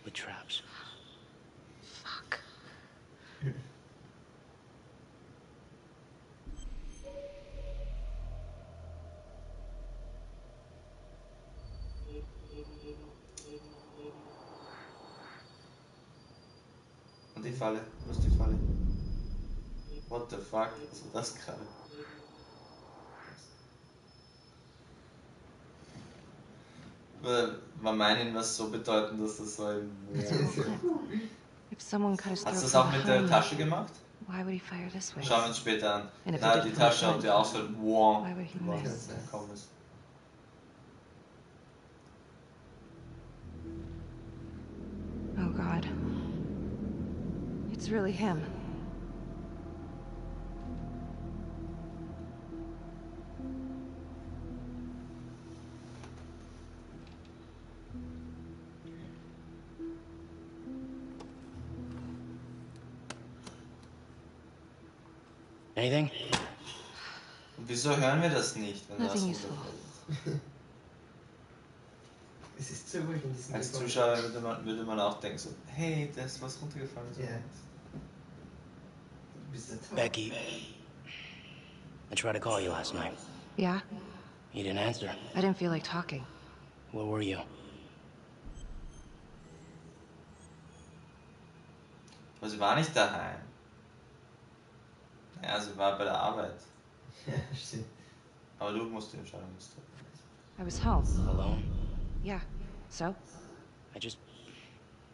With traps. Fuck. Und die Falle. Wo ist die Falle? What the fuck? Was war das gerade? war mein Hinweis so bedeutend, dass das so ein... If someone cut his Hast du throat das from auch mit der behind, Tasche gemacht? why would he fire this way? Schauen wir uns später an. And if he Na, did die it from the Tasche front, hat ja auch so ein Wow. why would he miss? Oh God. It's really him. Anything? Und wieso hören wir das nicht, wenn das Nothing useful. Es ist so ruhig in diesem Als Gebäude. Zuschauer würde man auch denken so, hey, da ist was runtergefallen. So. Ja. Du bist der Tag. Becky, I tried to call you last night. Yeah? You didn't answer. I didn't feel like talking. Where were you? Aber sie war nicht daheim. Ja, sie war bei der Arbeit. Ja, stimmt. Aber du musst die Entscheidung treffen. I was home. Alone? Yeah. So?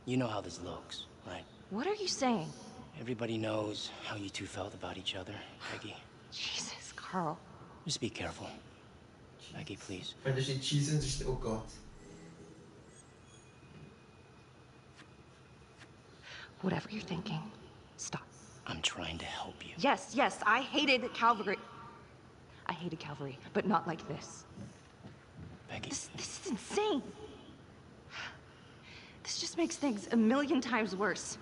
You know how this looks, right? What are you saying? Everybody knows how you two felt about each other, Becky. Jesus, Carl. Just be careful. Becky, please. Weil da steht Jesus und da steht, oh Gott. Whatever you're thinking, stop. I'm trying to help you. Yes, yes, I hated cavalry. I hated cavalry, but not like this. Becky. This is insane. This just makes things a million times worse.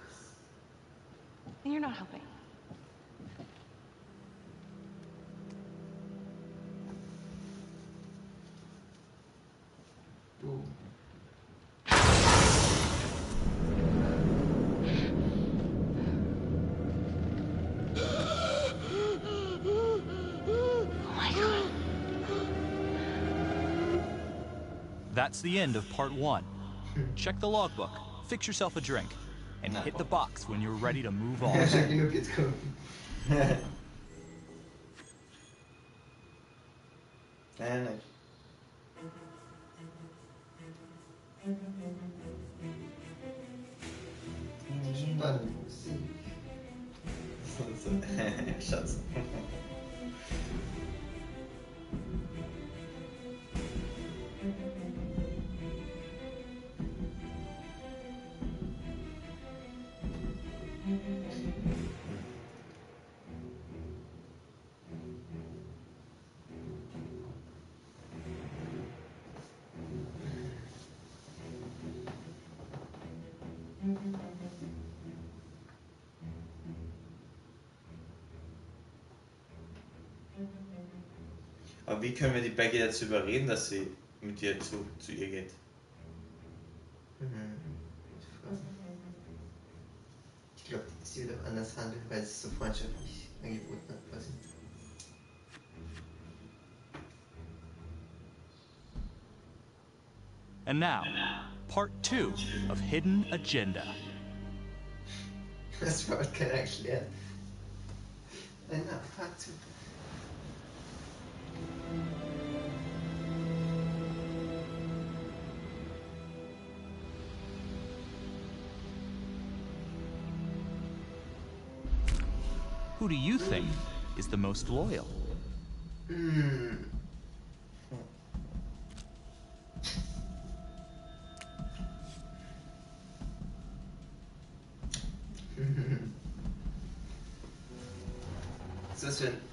And you're not helping. Ooh. That's the end of part 1. Check the logbook, fix yourself a drink, and hit the box when you're ready to move on. Henryk. Schatz. Aber wie können wir die Becky dazu überreden, dass sie mit dir zu ihr geht? Ich glaube, sie wird auch anders handeln, weil sie es so freundschaftlich angeboten hat, quasi. And now, part 2 of Hidden Agenda. Das war halt keiner erklärt. Na, Part 2. Who do you think is the most loyal?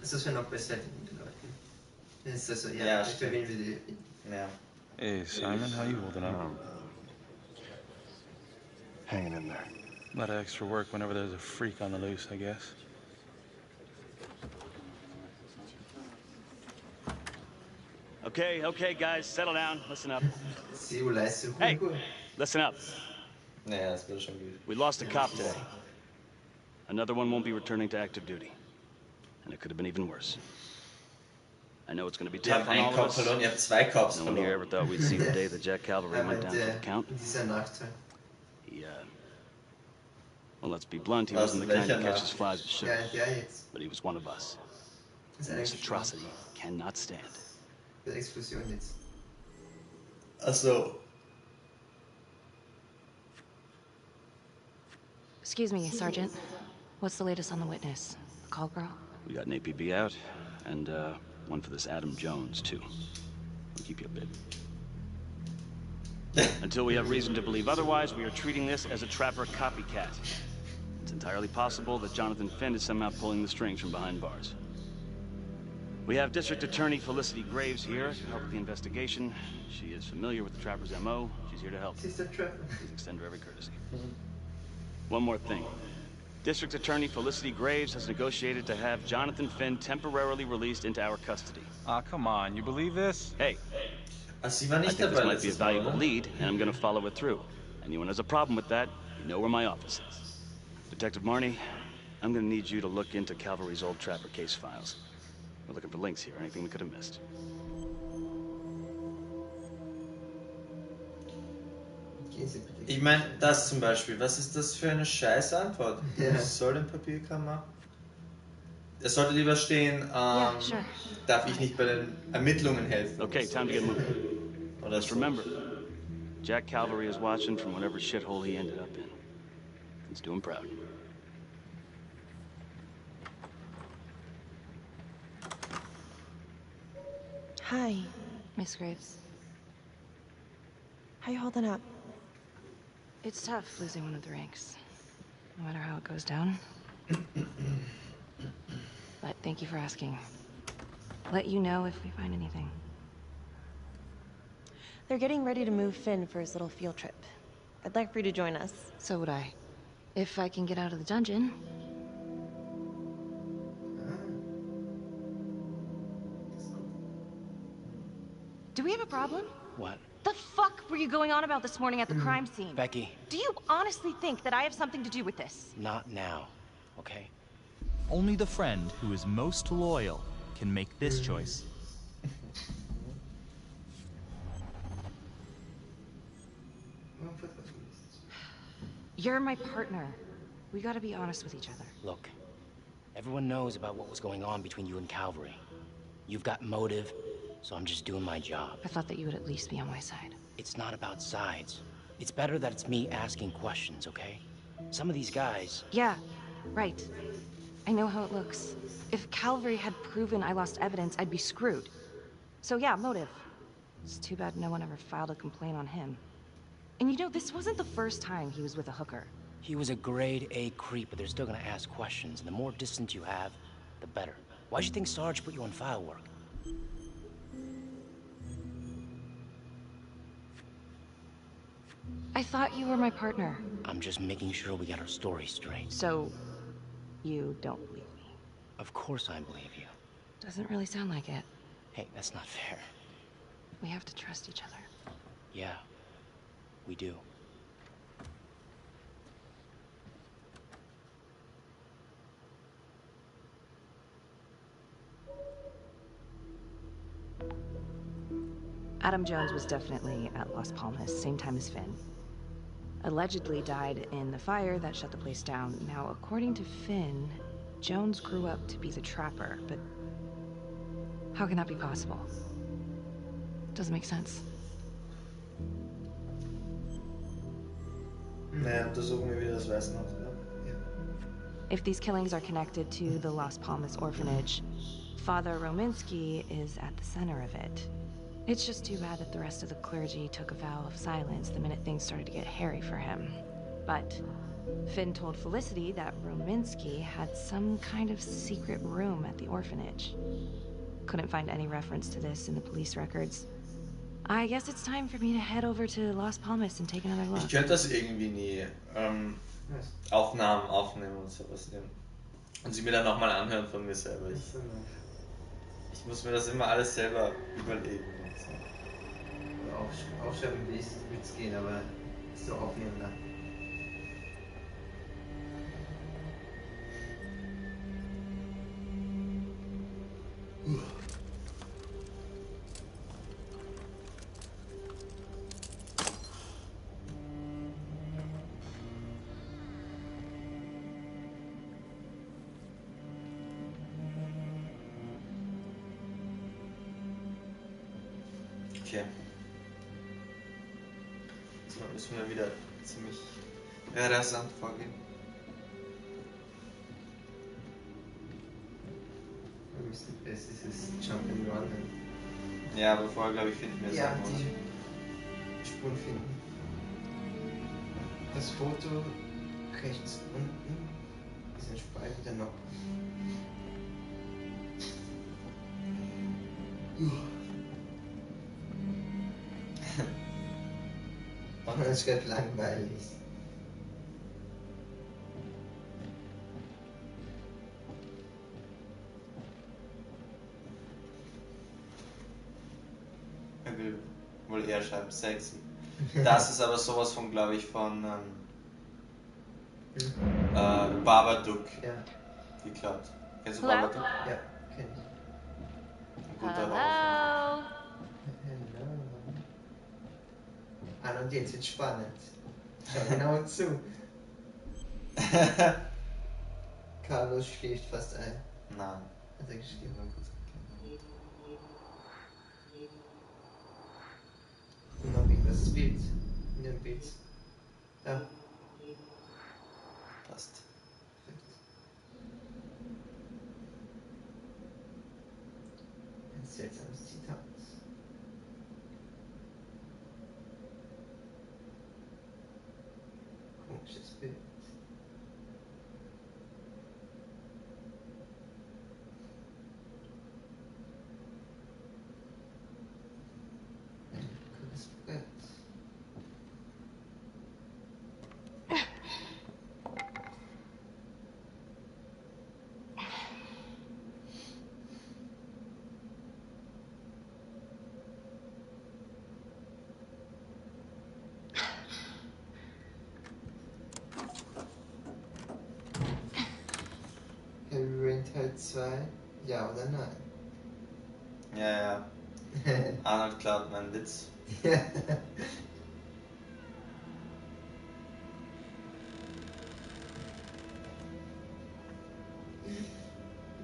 Ist das für noch besser mit den Leuten? Ist das so, ja, Ja, für wen wir die... Ja. Hey, Simon, how you holding up? Hanging in there. A lot of extra work whenever there's a freak on the loose, I guess. Okay, guys, settle down. Listen up. Hey, listen up. Naja, das wird schon gut. We lost a cop today. Another one won't be returning to active duty. And it could have been even worse. I know it's going to be tough on all of us. Verloren, ihr habt 2 Cops No one here ever thought we'd see the day the Jack Cavalry went down for the count. Dieser Nachteil. He, well, let's be blunt, he wasn't the kind that catches flies with sugar. Ja, jetzt. But he was one of us. And this atrocity cannot stand. Die Explosion jetzt. Also, Excuse me, Sergeant. What's the latest on the witness? The call girl? We got an APB out, and one for this Adam Jones, too. We'll keep you updated. Until we have reason to believe otherwise, we are treating this as a trapper copycat. It's entirely possible that Jonathan Finn is somehow pulling the strings from behind bars. We have District Attorney Felicity Graves here to help with the investigation. She is familiar with the trapper's MO. She's here to help. She's a trapper. Please extend her every courtesy. One more thing. District Attorney Felicity Graves has negotiated to have Jonathan Finn temporarily released into our custody. Ah, come on. You believe this? Hey. Sie war I nicht think this dabei might be a letztes Mal, valuable oder? lead, and I'm going to follow it through. Anyone has a problem with that, you know where my office is. Detective Marnie, I'm going to need you to look into Calvary's old trapper case files. We're looking for links here, anything we could have missed. Ich meine, das zum Beispiel. Was ist das für eine scheiß Antwort? Ja. Was soll denn Papierkammer? Es sollte lieber stehen, sure. darf ich nicht bei den Ermittlungen helfen? Okay, time to get moving. Oder Just so. remember, Jack Calvary is watching from whatever shithole he ended up in. Let's do him proud. Hi. Miss Graves. How you holding up? It's tough losing one of the ranks. No matter how it goes down. But thank you for asking. Let you know if we find anything. They're getting ready to move Finn for his little field trip. I'd like for you to join us. So would I. If I can get out of the dungeon. Do we have a problem? What? The fuck were you going on about this morning at the crime scene? Becky, Do you honestly think that I have something to do with this? not now, okay? Only the friend who is most loyal can make this choice. You're my partner. We gotta be honest with each other. Look, everyone knows about what was going on between you and Calvary. You've got motive, so I'm just doing my job. I thought that you would at least be on my side. It's not about sides. It's better that it's me asking questions, okay? Some of these guys... Yeah, right. I know how it looks. If Calvary had proven I lost evidence, I'd be screwed. So yeah, motive. It's too bad no one ever filed a complaint on him. And you know, this wasn't the first time he was with a hooker. He was a grade A creep, but they're still gonna ask questions, and the more distance you have, the better. Why'd you think Sarge put you on file work? I thought you were my partner. I'm just making sure we get our story straight. So, you don't believe me? Of course I believe you. Doesn't really sound like it. Hey, that's not fair. We have to trust each other. Yeah, we do. Adam Jones was definitely at Las Palmas, same time as Finn. Allegedly died in the fire that shut the place down. Now, according to Finn, Jones grew up to be the trapper, but how can that be possible? Doesn't make sense. Naja, untersuchen wir wieder das Weißenhaus, oder? If these killings are connected to the Las Palmas orphanage, Father Rominsky is at the center of it. It's just too bad that the rest of the clergy took a vow of silence the minute things started to get hairy for him. But Finn told Felicity that Rominsky had some kind of secret room at the orphanage. Couldn't find any reference to this in the police records. I guess it's time for me to head over to Las Palmas and take another look. Ich könnte das irgendwie nie Aufnahmen aufnehmen und sowas nehmen. Und sie mir dann nochmal anhören von mir selber. Ich muss mir das immer alles selber überlegen. Und so. Aufschreiben würde es gehen, aber so aufnehmen dann. Okay. Diesmal müssen wir wieder ziemlich rasant vorgehen. müsste es dieses Jump'n'Run. Ja, aber vorher glaube ich finden wir es Ja, auch, oder? die Spuren finden. Das Foto rechts unten ist ein Spalt der Noppen. Und es wird langweilig. Er will wohl eher schreiben sexy. Das ist aber sowas von, glaube ich, von Babadook. Ja. Geklaut. Kennst du Hello? Babadook? Ja, kenn ich. Ein guter Lauf. Hello? Hello. Und jetzt wird spannend. Schau genau zu. Carlos schläft fast ein. Nein. Hat er geschrieben. Und noch irgendwas Bild. In dem Bild. Da. Passt. Ein seltsames Zitat. Komisches Bild. Ein cooles Brett. Henryk Teil 2, ja oder nein? Ja, ja. Arnold klaut meinen Witz. Oh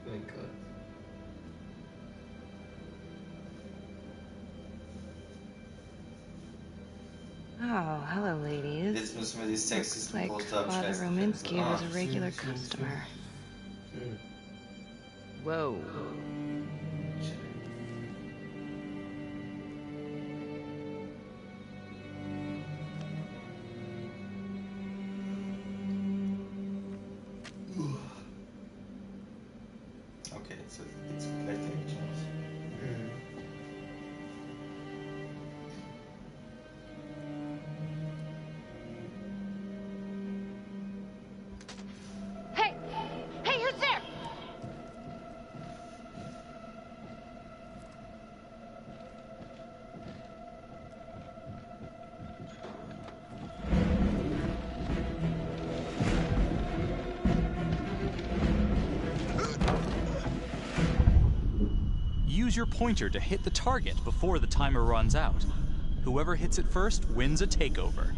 mein Gott. Oh, hello, ladies. Jetzt müssen wir die Looks sexiesten like Poster Father abschließen. Rominsky was a regular customer. Whoa. Okay, jetzt geht's gleich der Action aus. Hey! Hey, who's there? Use your pointer to hit the target before the timer runs out. Whoever hits it first wins a takeover.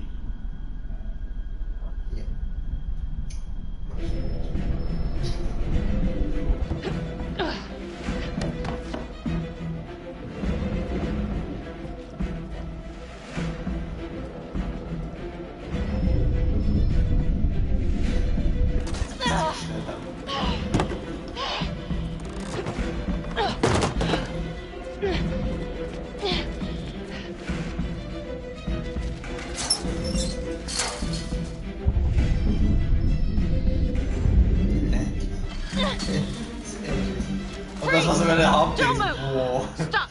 Und das war sogar der Hauptding. Wow. Stop!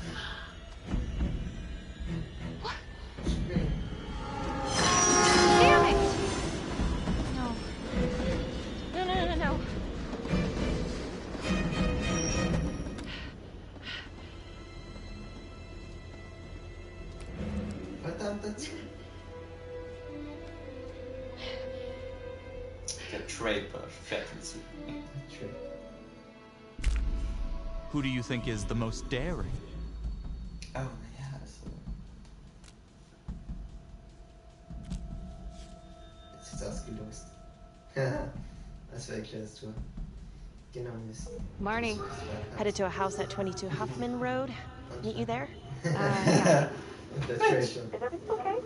Damn it! No. No, no, no, no. Der Draper fährt hinzu. Who do you think is the most daring? Oh, ja, also. Jetzt ist ausgelost. Das war ein kleines Tor. Genau, Mist. Marnie, headed to a house at 22 Huffman Road. Meet you there? Yeah. Is everything okay?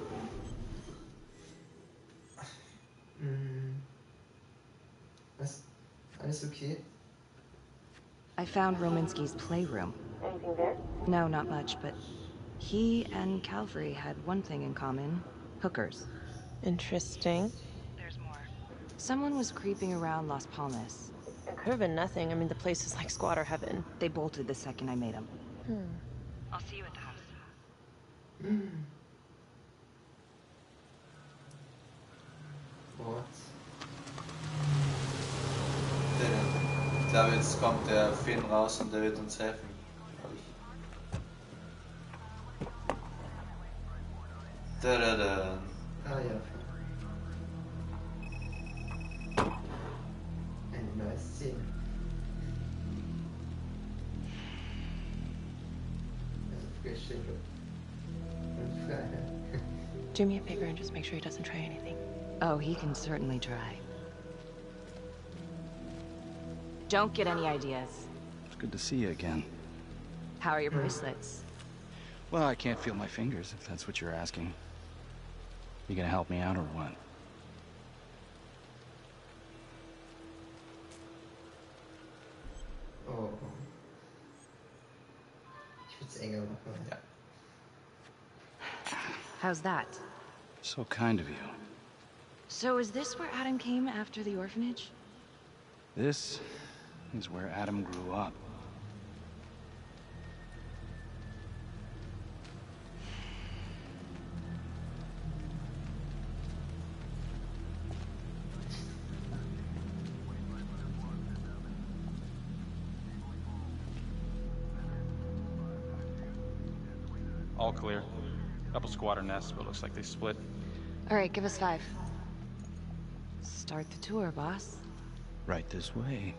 Was? Alles okay? I found Rominsky's playroom. Anything there? No, not much, but he and Calvary had one thing in common. Hookers. Interesting. There's more. Someone was creeping around Las Palmas. It could have been nothing. I mean, the place is like squatter heaven. They bolted the second I made them. I'll see you at the house. What? Ich glaube, jetzt kommt der Finn raus und der wird uns helfen, glaube ich. Da. Ah ja. Eine neue Szene. Do me a favor and just make sure he doesn't try anything. Oh, he can certainly try. Don't get any ideas. It's good to see you again. How are your bracelets? Well, I can't feel my fingers, if that's what you're asking. You gonna help me out or what? Oh. Ich würde es enger machen. Ja. How's that? So kind of you. So is this where Adam came after the orphanage? This is where Adam grew up. All clear. Couple squatter nests, but looks like they split. All right, give us 5. Start the tour, boss. Right this way.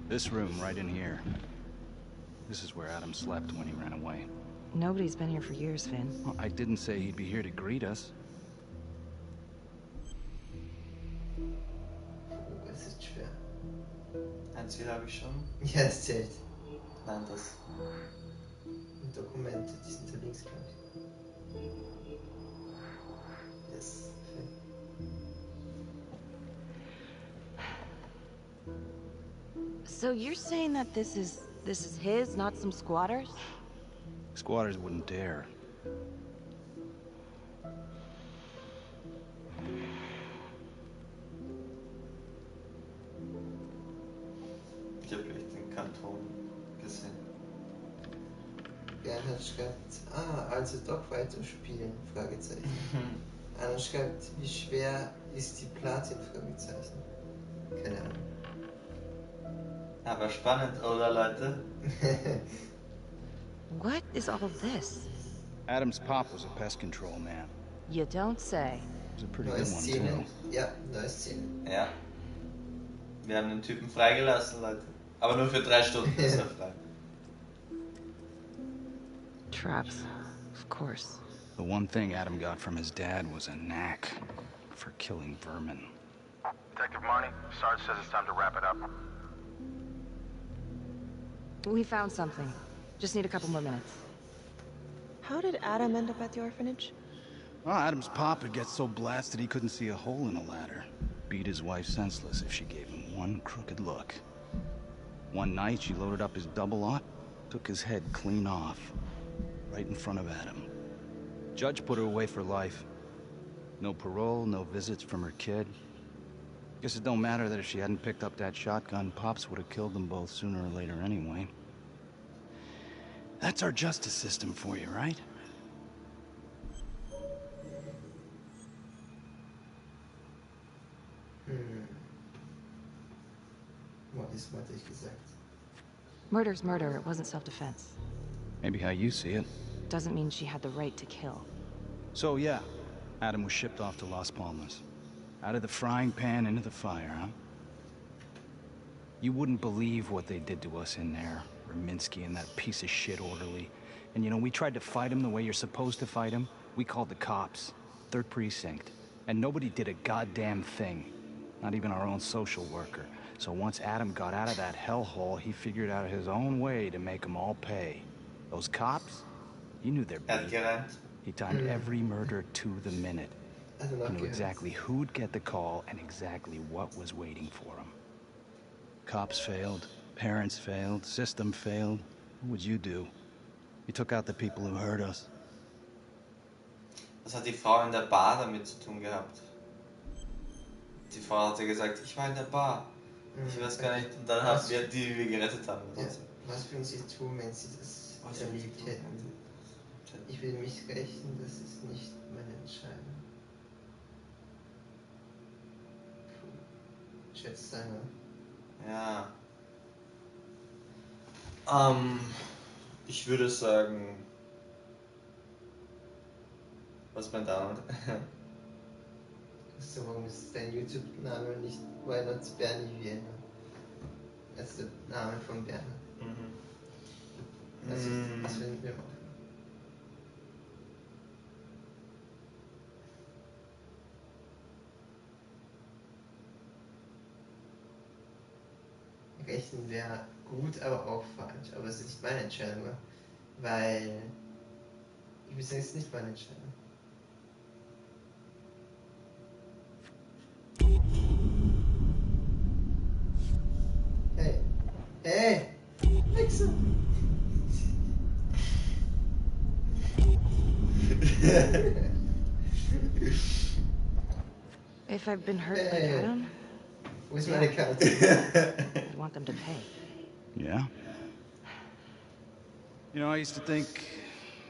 This room right in here. This is where Adam slept when he ran away. Nobody's been here for years, Finn. Well, I didn't say he'd be here to greet us. Es ist schwer. Ein Ziel habe ich schon. Ja, es zählt. Nein, das. Dokumente, die sind da links, glaube ich. Yes. So you're saying that this is his, not some squatters? Squatters wouldn't dare. Ich habe gleich den Kanton gesehen. Bernhard schreibt, also doch weiterspielen, Fragezeichen. Arnold schreibt, wie schwer ist die Platin, Fragezeichen. Keine Ahnung. Aber spannend, oder Leute? What is all of this? Adam's pop was a pest control man. You don't say. It was a pretty Neue good one, Szene. too. Ja, neue Szene. Ja. Wir haben den Typen freigelassen, Leute. Aber nur für 3 Stunden ist er frei. Traps, of course. The one thing Adam got from his dad was a knack for killing vermin. Detective Marnie, Sarge says it's time to wrap it up. We found something. Just need a couple more minutes. How did Adam end up at the orphanage? Well, Adam's pop had got so blasted he couldn't see a hole in a ladder. Beat his wife senseless if she gave him one crooked look. One night, she loaded up his double-aught, took his head clean off, right in front of Adam. Judge put her away for life. No parole, no visits from her kid. Guess it don't matter that if she hadn't picked up that shotgun, Pops would have killed them both sooner or later anyway. That's our justice system for you, right? What hatte ich gesagt? Murder's murder. It wasn't self-defense. Maybe how you see it. Doesn't mean she had the right to kill. So yeah, Adam was shipped off to Las Palmas. Out of the frying pan into the fire, huh? You wouldn't believe what they did to us in there. Rominsky and that piece of shit orderly. And you know, we tried to fight him the way you're supposed to fight him. We called the cops. 3rd Precinct. And nobody did a goddamn thing. Not even our own social worker. So once Adam got out of that hellhole, he figured out his own way to make them all pay. Those cops, you knew their beat. He timed every murder to the minute. He knew exactly who'd get the call and exactly what was waiting for him. Cops failed, parents failed, system failed. What would you do? He took out the people who hurt us. Was hat die Frau in der Bar damit zu tun gehabt? Die Frau hatte gesagt, ich war in der Bar. Ich weiß gar nicht. Und dann haben wir die, die wir gerettet haben. Ja, was würden sie tun, wenn sie das erlebt hätten? Ich will mich rächen, das ist nicht meine Entscheidung. Puh. Schätzt einer. Ja. Ich würde sagen. Was meint Arnold? So, warum ist dein YouTube-Name nicht Why Not Bernie Vienna? Das ist der Name von Bernie. Was finden wir machen? Rechnen wäre gut, aber auch falsch. Aber es ist nicht meine Entscheidung, weil ich will sagen, es ist nicht meine Entscheidung. Hey! Hey! Wichser! If I've been hurt by Adam, where's my account? I want them to pay. Yeah? You know, I used to think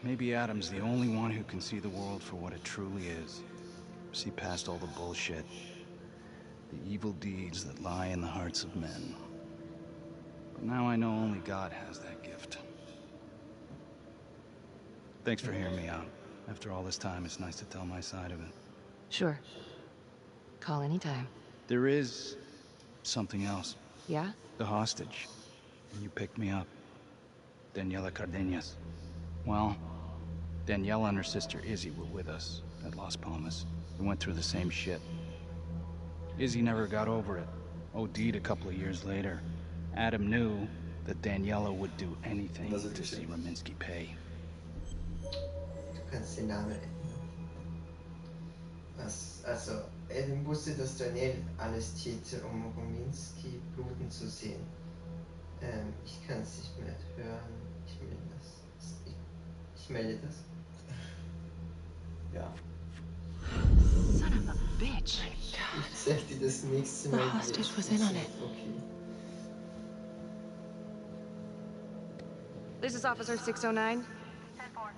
maybe Adam's the only one who can see the world for what it truly is. See past all the bullshit. The evil deeds that lie in the hearts of men. But now I know only God has that gift. Thanks for hearing me out. After all this time, it's nice to tell my side of it. Sure. Call anytime. There is something else. Yeah? The hostage. You picked me up. Daniela Cardenas. Well, Daniela and her sister Izzy were with us at Las Palmas. We went through the same shit. Izzy never got over it. OD'd a couple of years later. Adam knew that Daniela would do anything to see Rominsky pay. Du kannst den Namen ändern. Was? Also, Adam wusste, dass Daniel alles täte, um Rominsky bluten zu sehen. Ich kann es nicht mehr hören. Ich melde das. Ich melde das. Ja. Son of a bitch. Ich sag dir das nächste Mal. The hostage was in on it. Okay. This is Officer 609.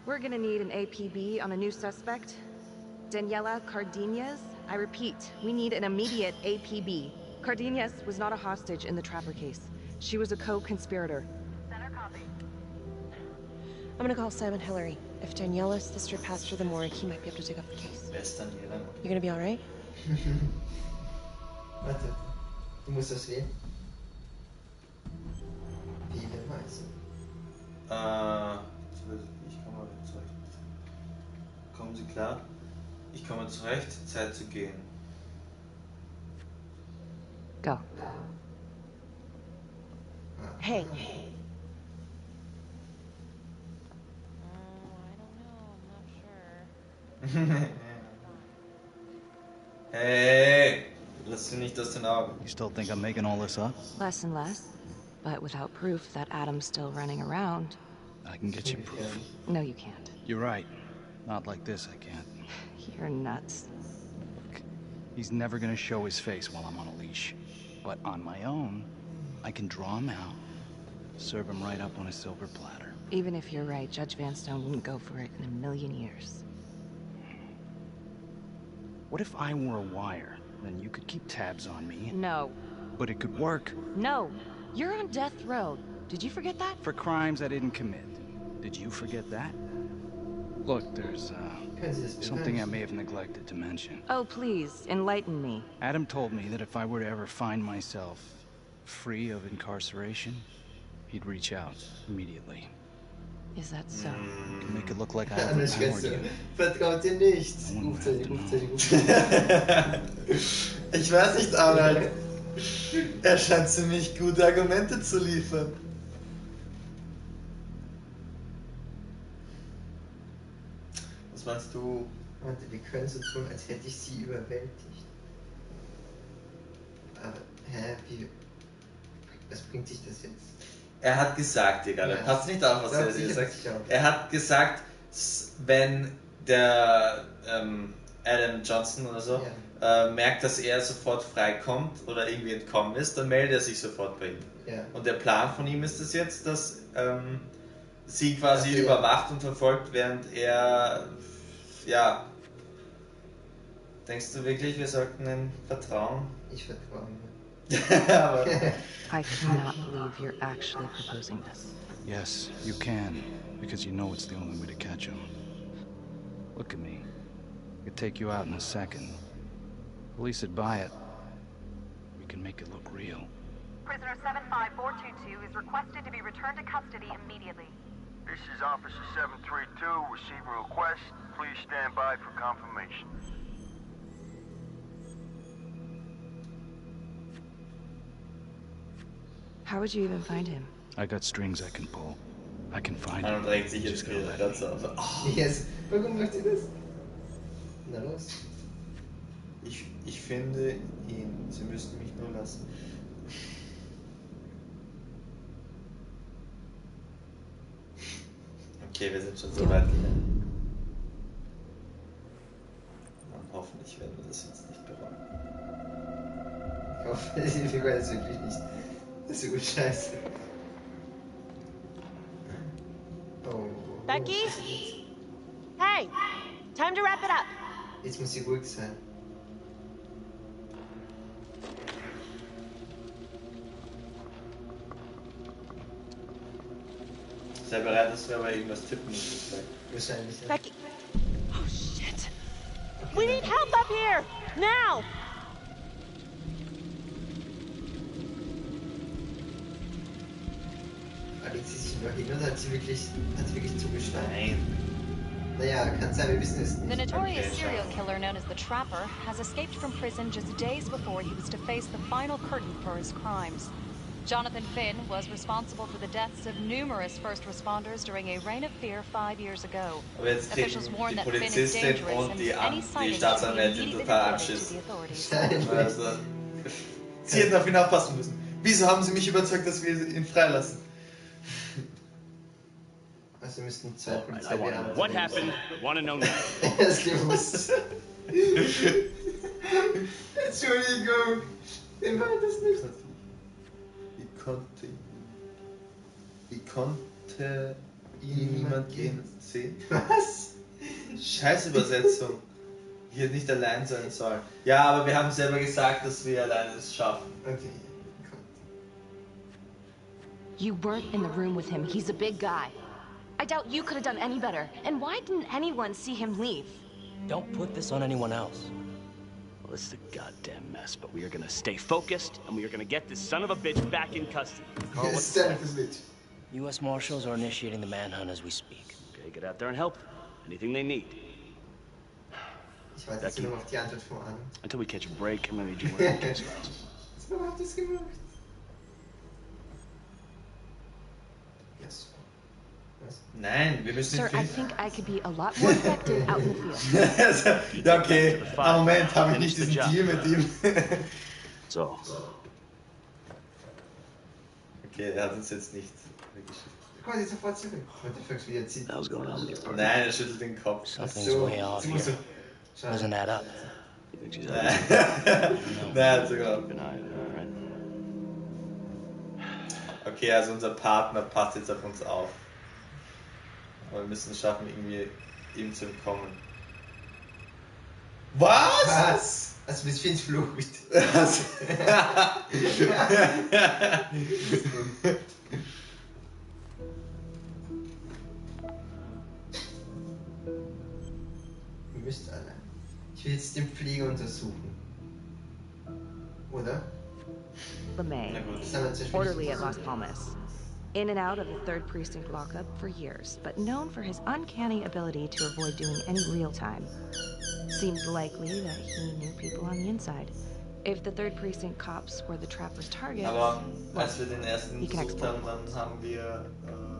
We're gonna need an APB on a new suspect. Daniela Cardenas. I repeat, we need an immediate APB. Cardenas was not a hostage in the Trapper case. She was a co-conspirator. Center copy. I'm gonna call Simon Hillary. If Daniela's sister passed through the morgue, he might be able to dig up the case. You gonna be alright? Warte, du musst das wählen. Wähle Weise. Ich komme zurecht. Kommen Sie klar? Ich komme zurecht, Zeit zu gehen. Go. Hey. Hey! Lass sie nicht aus den Augen. You still think I'm making all this up? Less and less. But without proof that Adam's still running around. I can get you proof. No, you can't. You're right. Not like this, I can't. You're nuts. Look, he's never gonna show his face while I'm on a leash. But on my own, I can draw him out, serve him right up on a silver platter. Even if you're right, Judge Vanstone wouldn't go for it in a million years. What if I were a wire? Then you could keep tabs on me. No. But it could work. No. You're on death row. Did you forget that? For crimes I didn't commit. Did you forget that? Look, there's something I may have neglected to mention. Oh, please, enlighten me. Adam told me that if I were to ever find myself free of incarceration, he'd reach out immediately. Is that so? Make it look like I overpowered you. Vertraut dir nicht. Ich weiß nicht, Arnold. Er scheint ziemlich gute Argumente zu liefern. Was Was meinst du? Warte, wir können so tun, als hätte ich sie überwältigt. Aber, was bringt sich das jetzt? Er hat gesagt, egal, ja. Passt nicht auf, was er sagt. Er hat gesagt, wenn der Adam Johnson oder so merkt, dass er sofort freikommt oder irgendwie entkommen ist, dann meldet er sich sofort bei ihm. Ja. Und der Plan von ihm ist es jetzt, dass sie quasi überwacht und verfolgt, während er, ja... Denkst du wirklich, wir sollten ihm vertrauen? Ich vertraue ihm. I cannot believe you're actually proposing this. Yes, you can, because you know it's the only way to catch him. Look at me. I could take you out in a second. Police would buy it. We can make it look real. Prisoner 75422 is requested to be returned to custody immediately. This is Officer 732, receiving request. Please stand by for confirmation. How would you even find him? I got strings I can pull. I can find him. Arnold regt sich jetzt wieder ganz auf. Yes. Warum macht ihr das? Na los. Ich finde ihn. Sie müssten mich nur lassen. Okay, wir sind schon so weit gegangen. Und hoffentlich werden wir das jetzt nicht bereuen. Ich hoffe, wir werden es wirklich nicht. Das ist so gut scheiße. Oh. Becky? Hey! Time to wrap it up. Jetzt muss sie ruhig sein. Sei bereit, dass wir aber irgendwas tippen müssen. Wahrscheinlich. Ja. Becky. Oh shit. We need help up here! Now! Legt sie sich nur hin oder hat sie wirklich zugeschlagen? Nein. Naja, kann sein, wir wissen es nicht. The notorious serial killer known as the Trapper has escaped from prison just days before he was to face the final curtain for his crimes. Jonathan Finn was responsible for the deaths of numerous first responders during a reign of fear 5 years ago. Officials warn that Finn is dangerous and any sighting should be immediately reported to the authorities. Also, sie hätten auf ihn aufpassen müssen. Wieso haben sie mich überzeugt, dass wir ihn freilassen? Also müssten zwei Polizei werden. What happened? Wanna know now? Das gewusst. Entschuldigung. Wem war das nicht? Wie konnte ihn niemand sehen? Was? Scheiß Übersetzung. Hier nicht allein sein soll. Ja, aber wir haben selber gesagt, dass wir alleine es schaffen. Okay. You weren't in the room with him. He's a big guy. I doubt you could have done any better. And why didn't anyone see him leave? Don't put this on anyone else. Well, this is a goddamn mess, but we are gonna stay focused, and we are gonna get this son of a bitch back in custody. Carl, what's the plan? U.S. Marshals are initiating the manhunt as we speak. Okay, get out there and help. Anything they need. Ich warte jetzt nur auf die Antwort von Arnold. Until we catch a break, I'm gonna need you to work this route. Warum habt ihr es gemacht? Yes. Nein, wir müssen Sir, I think I could be a lot more effective out in the field. Ja, okay. Am Moment habe ich nicht diesen Deal mit ihm. So. Okay, er hat uns jetzt nicht Komm, jetzt sofort zurück. Wieder zieht. Nein, er schüttelt den Kopf. Something's way off here. Doesn't add up. Nein, sogar. Okay, also unser Partner passt jetzt auf uns auf. Aber wir müssen es schaffen, irgendwie ihm zu entkommen. Was? Also bis Finns Flucht. Ihr müsst alle. Ich will jetzt den Pfleger untersuchen. Oder? LeMay, orderly at Las Palmas. In and out of the 3rd Precinct lockup for years, but known for his uncanny ability to avoid doing any real time. Seems likely that he knew people on the inside. If the 3rd Precinct cops were the Trapper's target, Aber als wir den ersten he can gesucht explain. haben, dann haben wir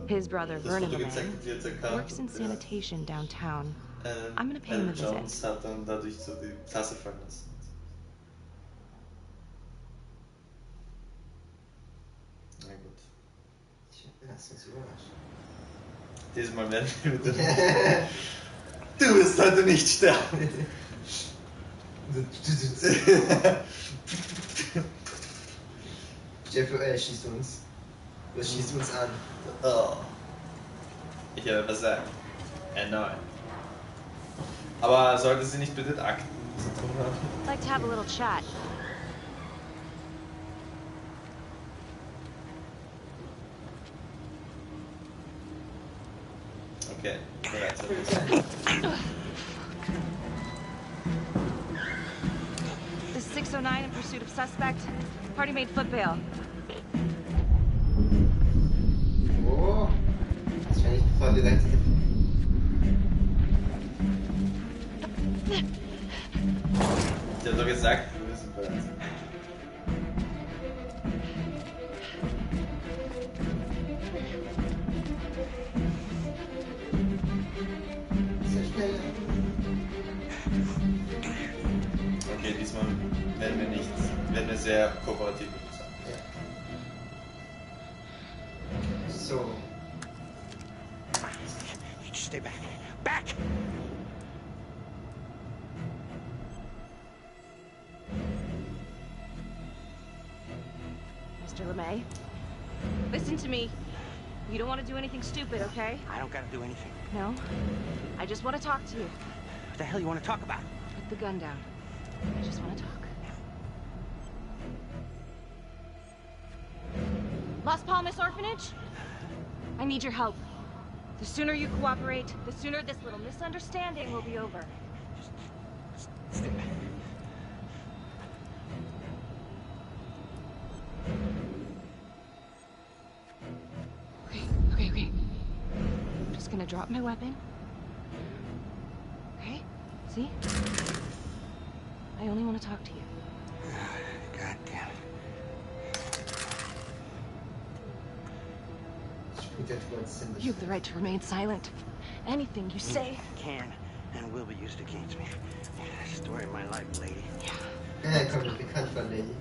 His brother, das Vernon Foto LeMay, gezeigt, works in sanitation downtown. I'm gonna pay him a visit. Jones hat dann dadurch so die Tasse fallen lassen. Na gut. Lass uns überraschen. Diesmal werden wir mit dem Du wirst heute nicht sterben. Jeff schießt uns. Oder schießt uns an. Oh. Ich habe versagt. Erneut. Aber sollte sie nicht mit den Akten zu tun haben? I'd like to have a little chat. Okay, bereit. This is 609 in pursuit of suspect. Party made foot bail. Oh, wahrscheinlich vorbereitet. Ich hab doch gesagt, wir müssen bereit. Okay, diesmal werden wir sehr kooperativ mit uns sein. Ja. So. Stay back. Back! Mr. LeMay, listen to me. You don't want to do anything stupid, okay? I don't gotta do anything. No? I just want to talk to you. What the hell you want to talk about? Put the gun down. I just want to talk. Las Palmas Orphanage? I need your help. The sooner you cooperate, the sooner this little misunderstanding will be over. Stay back. Okay. I'm just gonna drop my weapon. Okay? See? I only want to talk to you. God damn it. You have the right to remain silent. Anything you say Can and will be used against me. Story of my life, lady. Ja, kommt mir bekannt vor, Lady.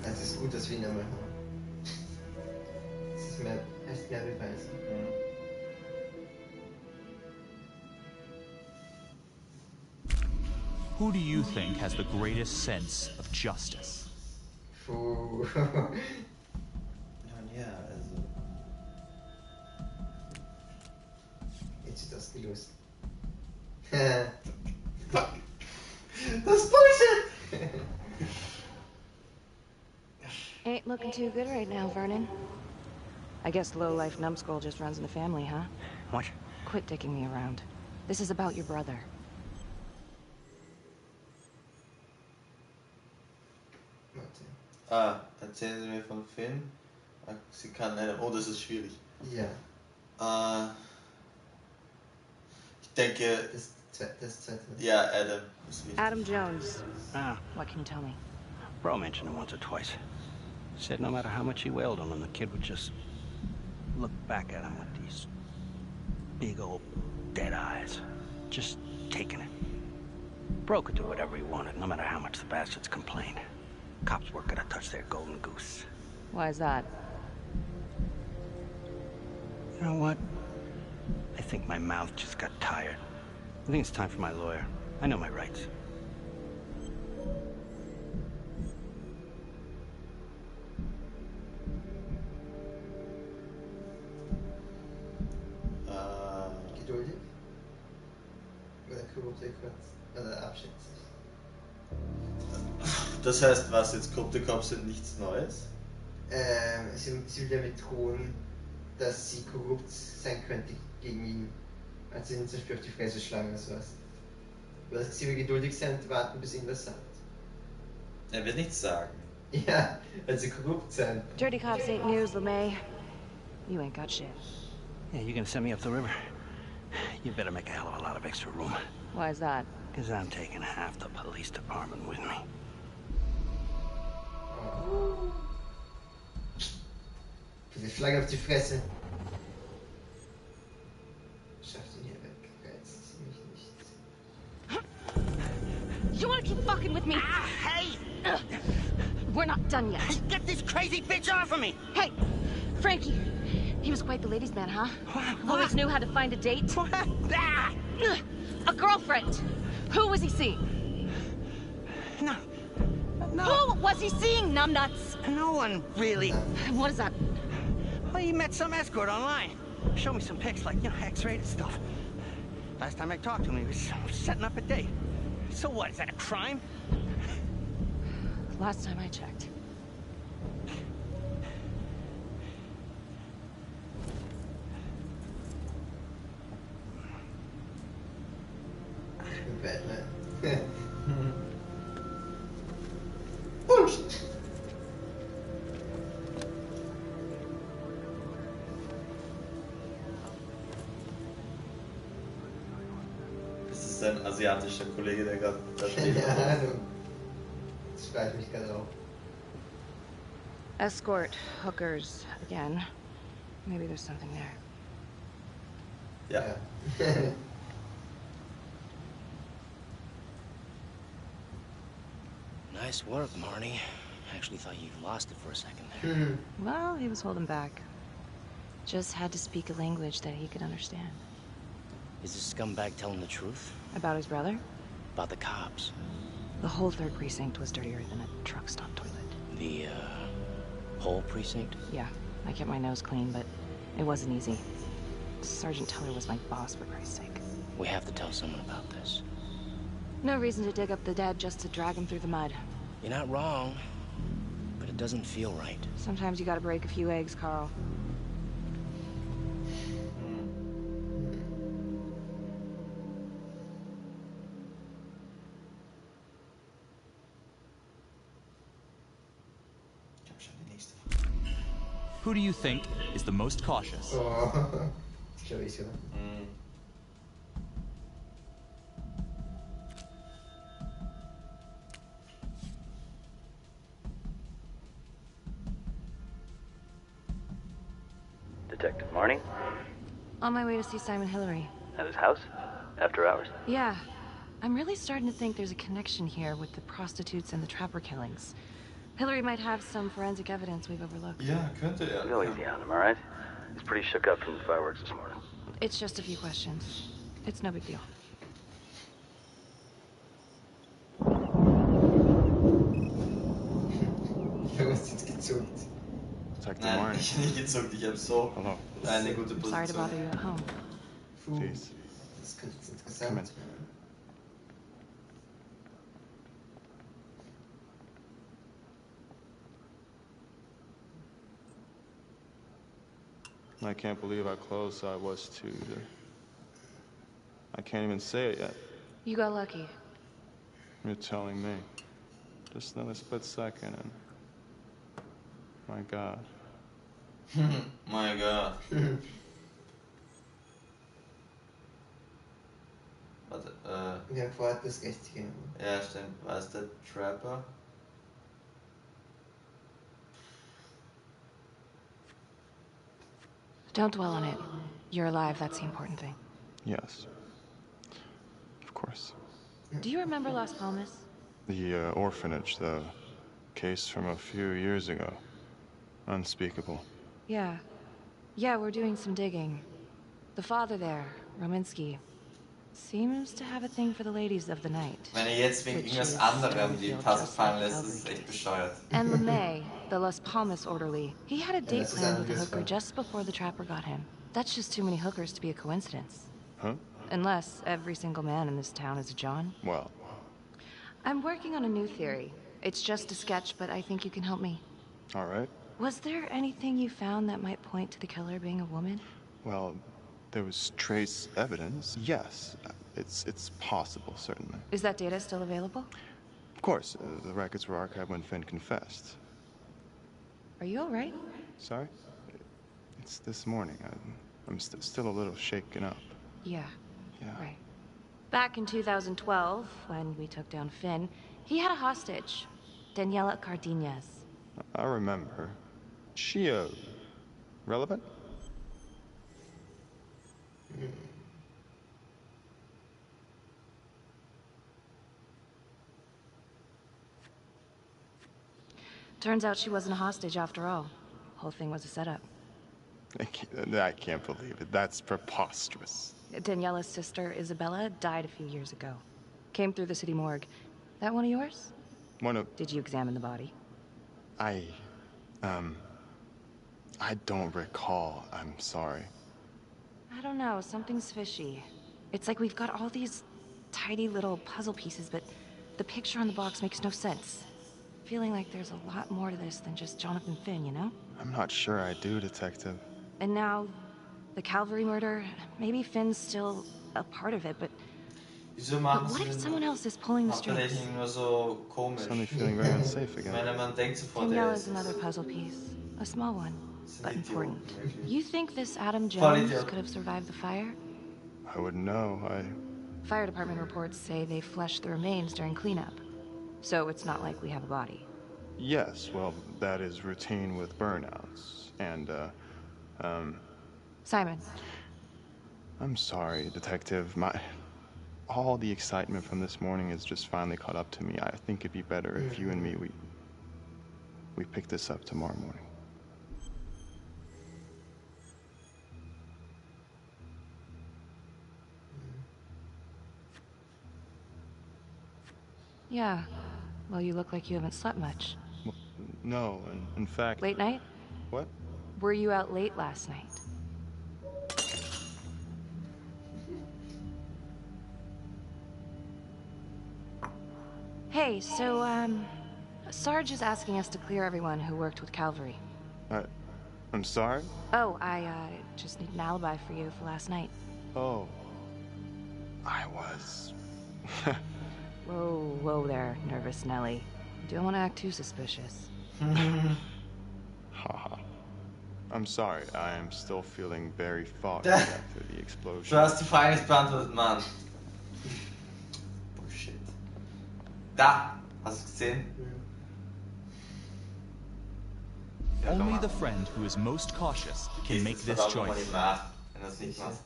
Es ist gut, dass wir ihn einmal haben. Es ist mehr Beweise. Who do you think has the greatest sense of justice? Puh. Ja, also. Jetzt ist das gelöst. Fuck! Das ist Bullshit! Ain't looking too good right now, Vernon. I guess low-life numbskull just runs in the family, huh? What? Quit dicking me around. This is about your brother. Erzählen Sie mir von Finn. Sie kann einem. Oh, das ist schwierig. Ja. Ich denke. Das zweite. Ja, Adam. Ist wichtig. Adam Jones. Ah, What can you tell me? Bro mentioned him once or twice. Said no matter how much he wailed on him, the kid would just look back at him with these big old dead eyes. Just taking it. Bro could do whatever he wanted, no matter how much the bastards complained. Cops weren't gonna touch their golden goose. Why is that? You know what? I think my mouth just got tired. I think it's time for my lawyer. I know my rights. Geduldig? Oder korrupte Cops? Oder abschätzig? Das heißt, was jetzt? Korrupte Cops sind nichts Neues? Sie will damit drohen, dass sie korrupt sein könnte gegen ihn. Also ihn zum Beispiel auf die Fresse schlagen oder sowas. Oder sie will geduldig sein und warten, bis ihn was sagt. Er wird nichts sagen. Ja, weil sie korrupt sein. Dirty cops ain't news, LeMay. You ain't got shit. Yeah, you gonna send me up the river? You better make a hell of a lot of extra room. Why is that? Because I'm taking half the police department with me. Oh. Diese Flagge auf die Fresse. Schafft ihn You wanna keep fucking with me? Ah, hey! We're not done yet. Get this crazy bitch off of me! Hey, Frankie. He was quite the ladies' man, huh? Always knew how to find a date. Ah! A girlfriend. Who was he seeing? No. Who was he seeing, numbnuts? No one, really. What is that? Well, he met some escort online. Showed me some pics, like, X-rated stuff. Last time I talked to him, he was setting up a date. So what, is that a crime? Last time I checked. Batman. Das ist ein asiatischer Kollege, der gerade da steht. Keine Ahnung. Das frage ich mich gerade auch. Escort, hookers, again. Maybe there's something there. Ja. Nice work, Marnie. I actually thought you lost it for a second there. Well, he was holding back. Just had to speak a language that he could understand. Is this scumbag telling the truth? About his brother? About the cops? The whole 3rd precinct was dirtier than a truck stop toilet. The, whole precinct? Yeah, I kept my nose clean, but it wasn't easy. Sergeant Teller was my boss, for Christ's sake. We have to tell someone about this. No reason to dig up the dead just to drag them through the mud. You're not wrong, but it doesn't feel right. Sometimes you gotta break a few eggs, Carl. Who do you think is the most cautious? Oh, Joey's Detective Marnie? On my way to see Simon Hillary. At his house? After hours? Yeah. I'm really starting to think there's a connection here with the prostitutes and the trapper killings. Hillary might have some forensic evidence we've overlooked. Ja, könnte er. Go easy on him, alright? He's pretty shook up from the fireworks this morning. It's just a few questions. It's no big deal. Du hast jetzt gezuckt. Nein, ich nicht gezuckt, ich hab so eine gute Position. Sorry to bother you at home. Jeez. Das könnte jetzt interessant werden. I can't believe how close I was to the... I can't even say it yet. You got lucky. You're telling me. Just another split second and... My God. My God. Warte, Wir haben vorher das Richtige. ja, stimmt. War es der Trapper? Don't dwell on it. You're alive, that's the important thing. Yes. Of course. Do you remember Las Palmas? The orphanage, the case from a few years ago. Unspeakable. Yeah. Yeah, we're doing some digging. The father there, Rominsky, seems to have a thing for the ladies of the night. Wenn jetzt wegen irgendwas anderem die Tasse fallen lässt, ist es echt bescheuert. And LeMay, the Las Palmas orderly, he had a date planned with a hooker just before the trapper got him. That's just too many hookers to be a coincidence. Huh? Unless every single man in this town is a John. Well. I'm working on a new theory. It's just a sketch, but I think you can help me. All right. Was there anything you found that might point to the killer being a woman? Well, there was trace evidence. Yes. It's possible, certainly. Is that data still available? Of course. The records were archived when Finn confessed. Are you all right? Sorry? It's this morning. I'm still a little shaken up. Yeah. Yeah. Right. Back in 2012, when we took down Finn, he had a hostage, Daniela Cardenas. I remember her. She, relevant? Turns out she wasn't a hostage after all. Whole thing was a setup. I can't believe it. That's preposterous. Daniela's sister, Isabella, died a few years ago. Came through the city morgue. That one of yours? One of... Did you examine the body? I don't recall. I'm sorry. I don't know, something's fishy. It's like we've got all these tidy little puzzle pieces, but the picture on the box makes no sense. Feeling like there's a lot more to this than just Jonathan Finn, you know? I'm not sure I do, Detective. And now, the Calvary murder, maybe Finn's still a part of it, but what if someone else is pulling the strings? So komisch. Suddenly feeling very unsafe again. Man denkt sofort, Daniela's another puzzle piece. A small one, but important. You think this Adam Jones could have survived the fire? I wouldn't know. Fire department reports say they flushed the remains during cleanup. So it's not like we have a body. Yes, well, that is routine with burnouts. And, Simon. I'm sorry, Detective. All the excitement from this morning has just finally caught up to me. I think it'd be better if you and me, we pick this up tomorrow morning. Yeah. Well, you look like you haven't slept much. Well, no, in fact... Late night? What? Were you out late last night? Hey, so, Sarge is asking us to clear everyone who worked with Calvary. I'm sorry? Oh, I, just need an alibi for you for last night. Oh. I was... Whoa there, nervous Nelly. Don't want to act too suspicious. Haha. I'm sorry, I am still feeling very foggy after the explosion. Du hast die Frage nicht beantwortet, Mann. Bullshit. Da! Hast du gesehen? Only the friend who is most cautious can make this choice. Wenn das nicht machst.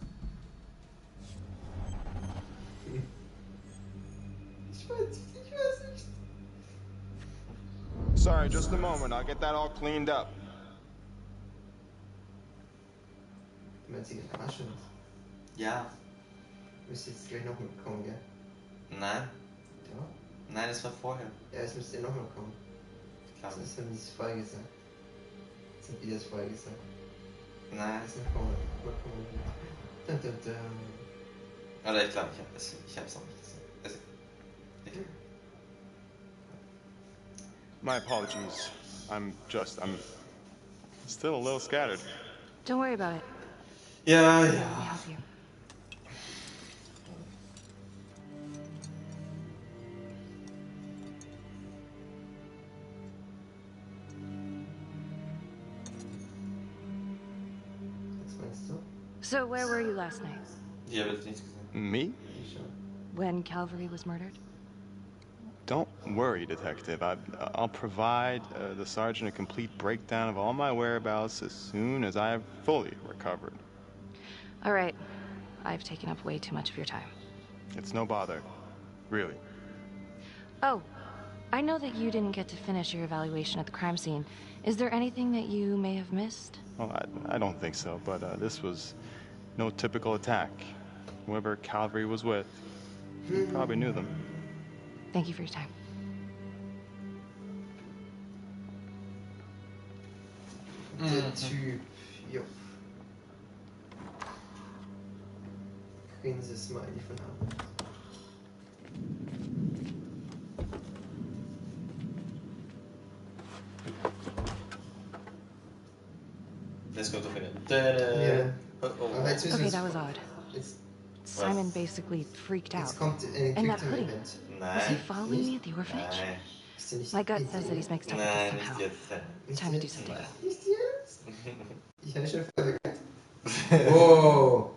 Sorry, just a moment. I'll get that all cleaned up. Meinst du gewaschen ist? Ja. Müsste jetzt gleich nochmal kommen, gell? Nein. Ja? Nein, das war vorher. Ja, es müsste nochmal kommen. Klar. Das haben die es vorher gesagt. Das haben die das vorher gesagt. Nein. Das ist noch kommen. Dun, dun, dun. Oder ich glaube, ich hab's noch nicht gesehen. Also, My apologies. I'm still a little scattered. Don't worry about it. Ja. Let me help you. Was meinst du? So where were you last night? Die habe ich nichts gesehen. Me? When Calvary was murdered? Don't worry, Detective. I'll provide the sergeant a complete breakdown of all my whereabouts as soon as I've fully recovered. All right. I've taken up way too much of your time. It's no bother. Really. Oh, I know that you didn't get to finish your evaluation at the crime scene. Is there anything that you may have missed? Well, I don't think so, but this was no typical attack. Whoever Calvary was with, he probably knew them. Thank you for your time. Der Typ, jo. Grinse-Smiley von Arnold. Let's go to Finland. Yeah. Okay, that was odd. Simon basically freaked out. And that hoodie. Was he following me at the orphanage? My gut says that he's mixed up with this somehow. Time to do some digging. Ich habe schon verrückt. Wow.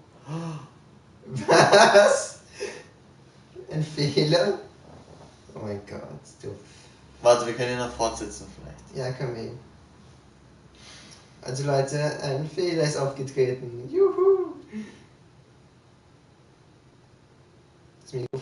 Was? Ein Fehler? Oh mein Gott, du. Warte, wir können ihn noch fortsetzen vielleicht. Ja, können wir ihn. Also Leute, ein Fehler ist aufgetreten. Juhu! Das Mikrofon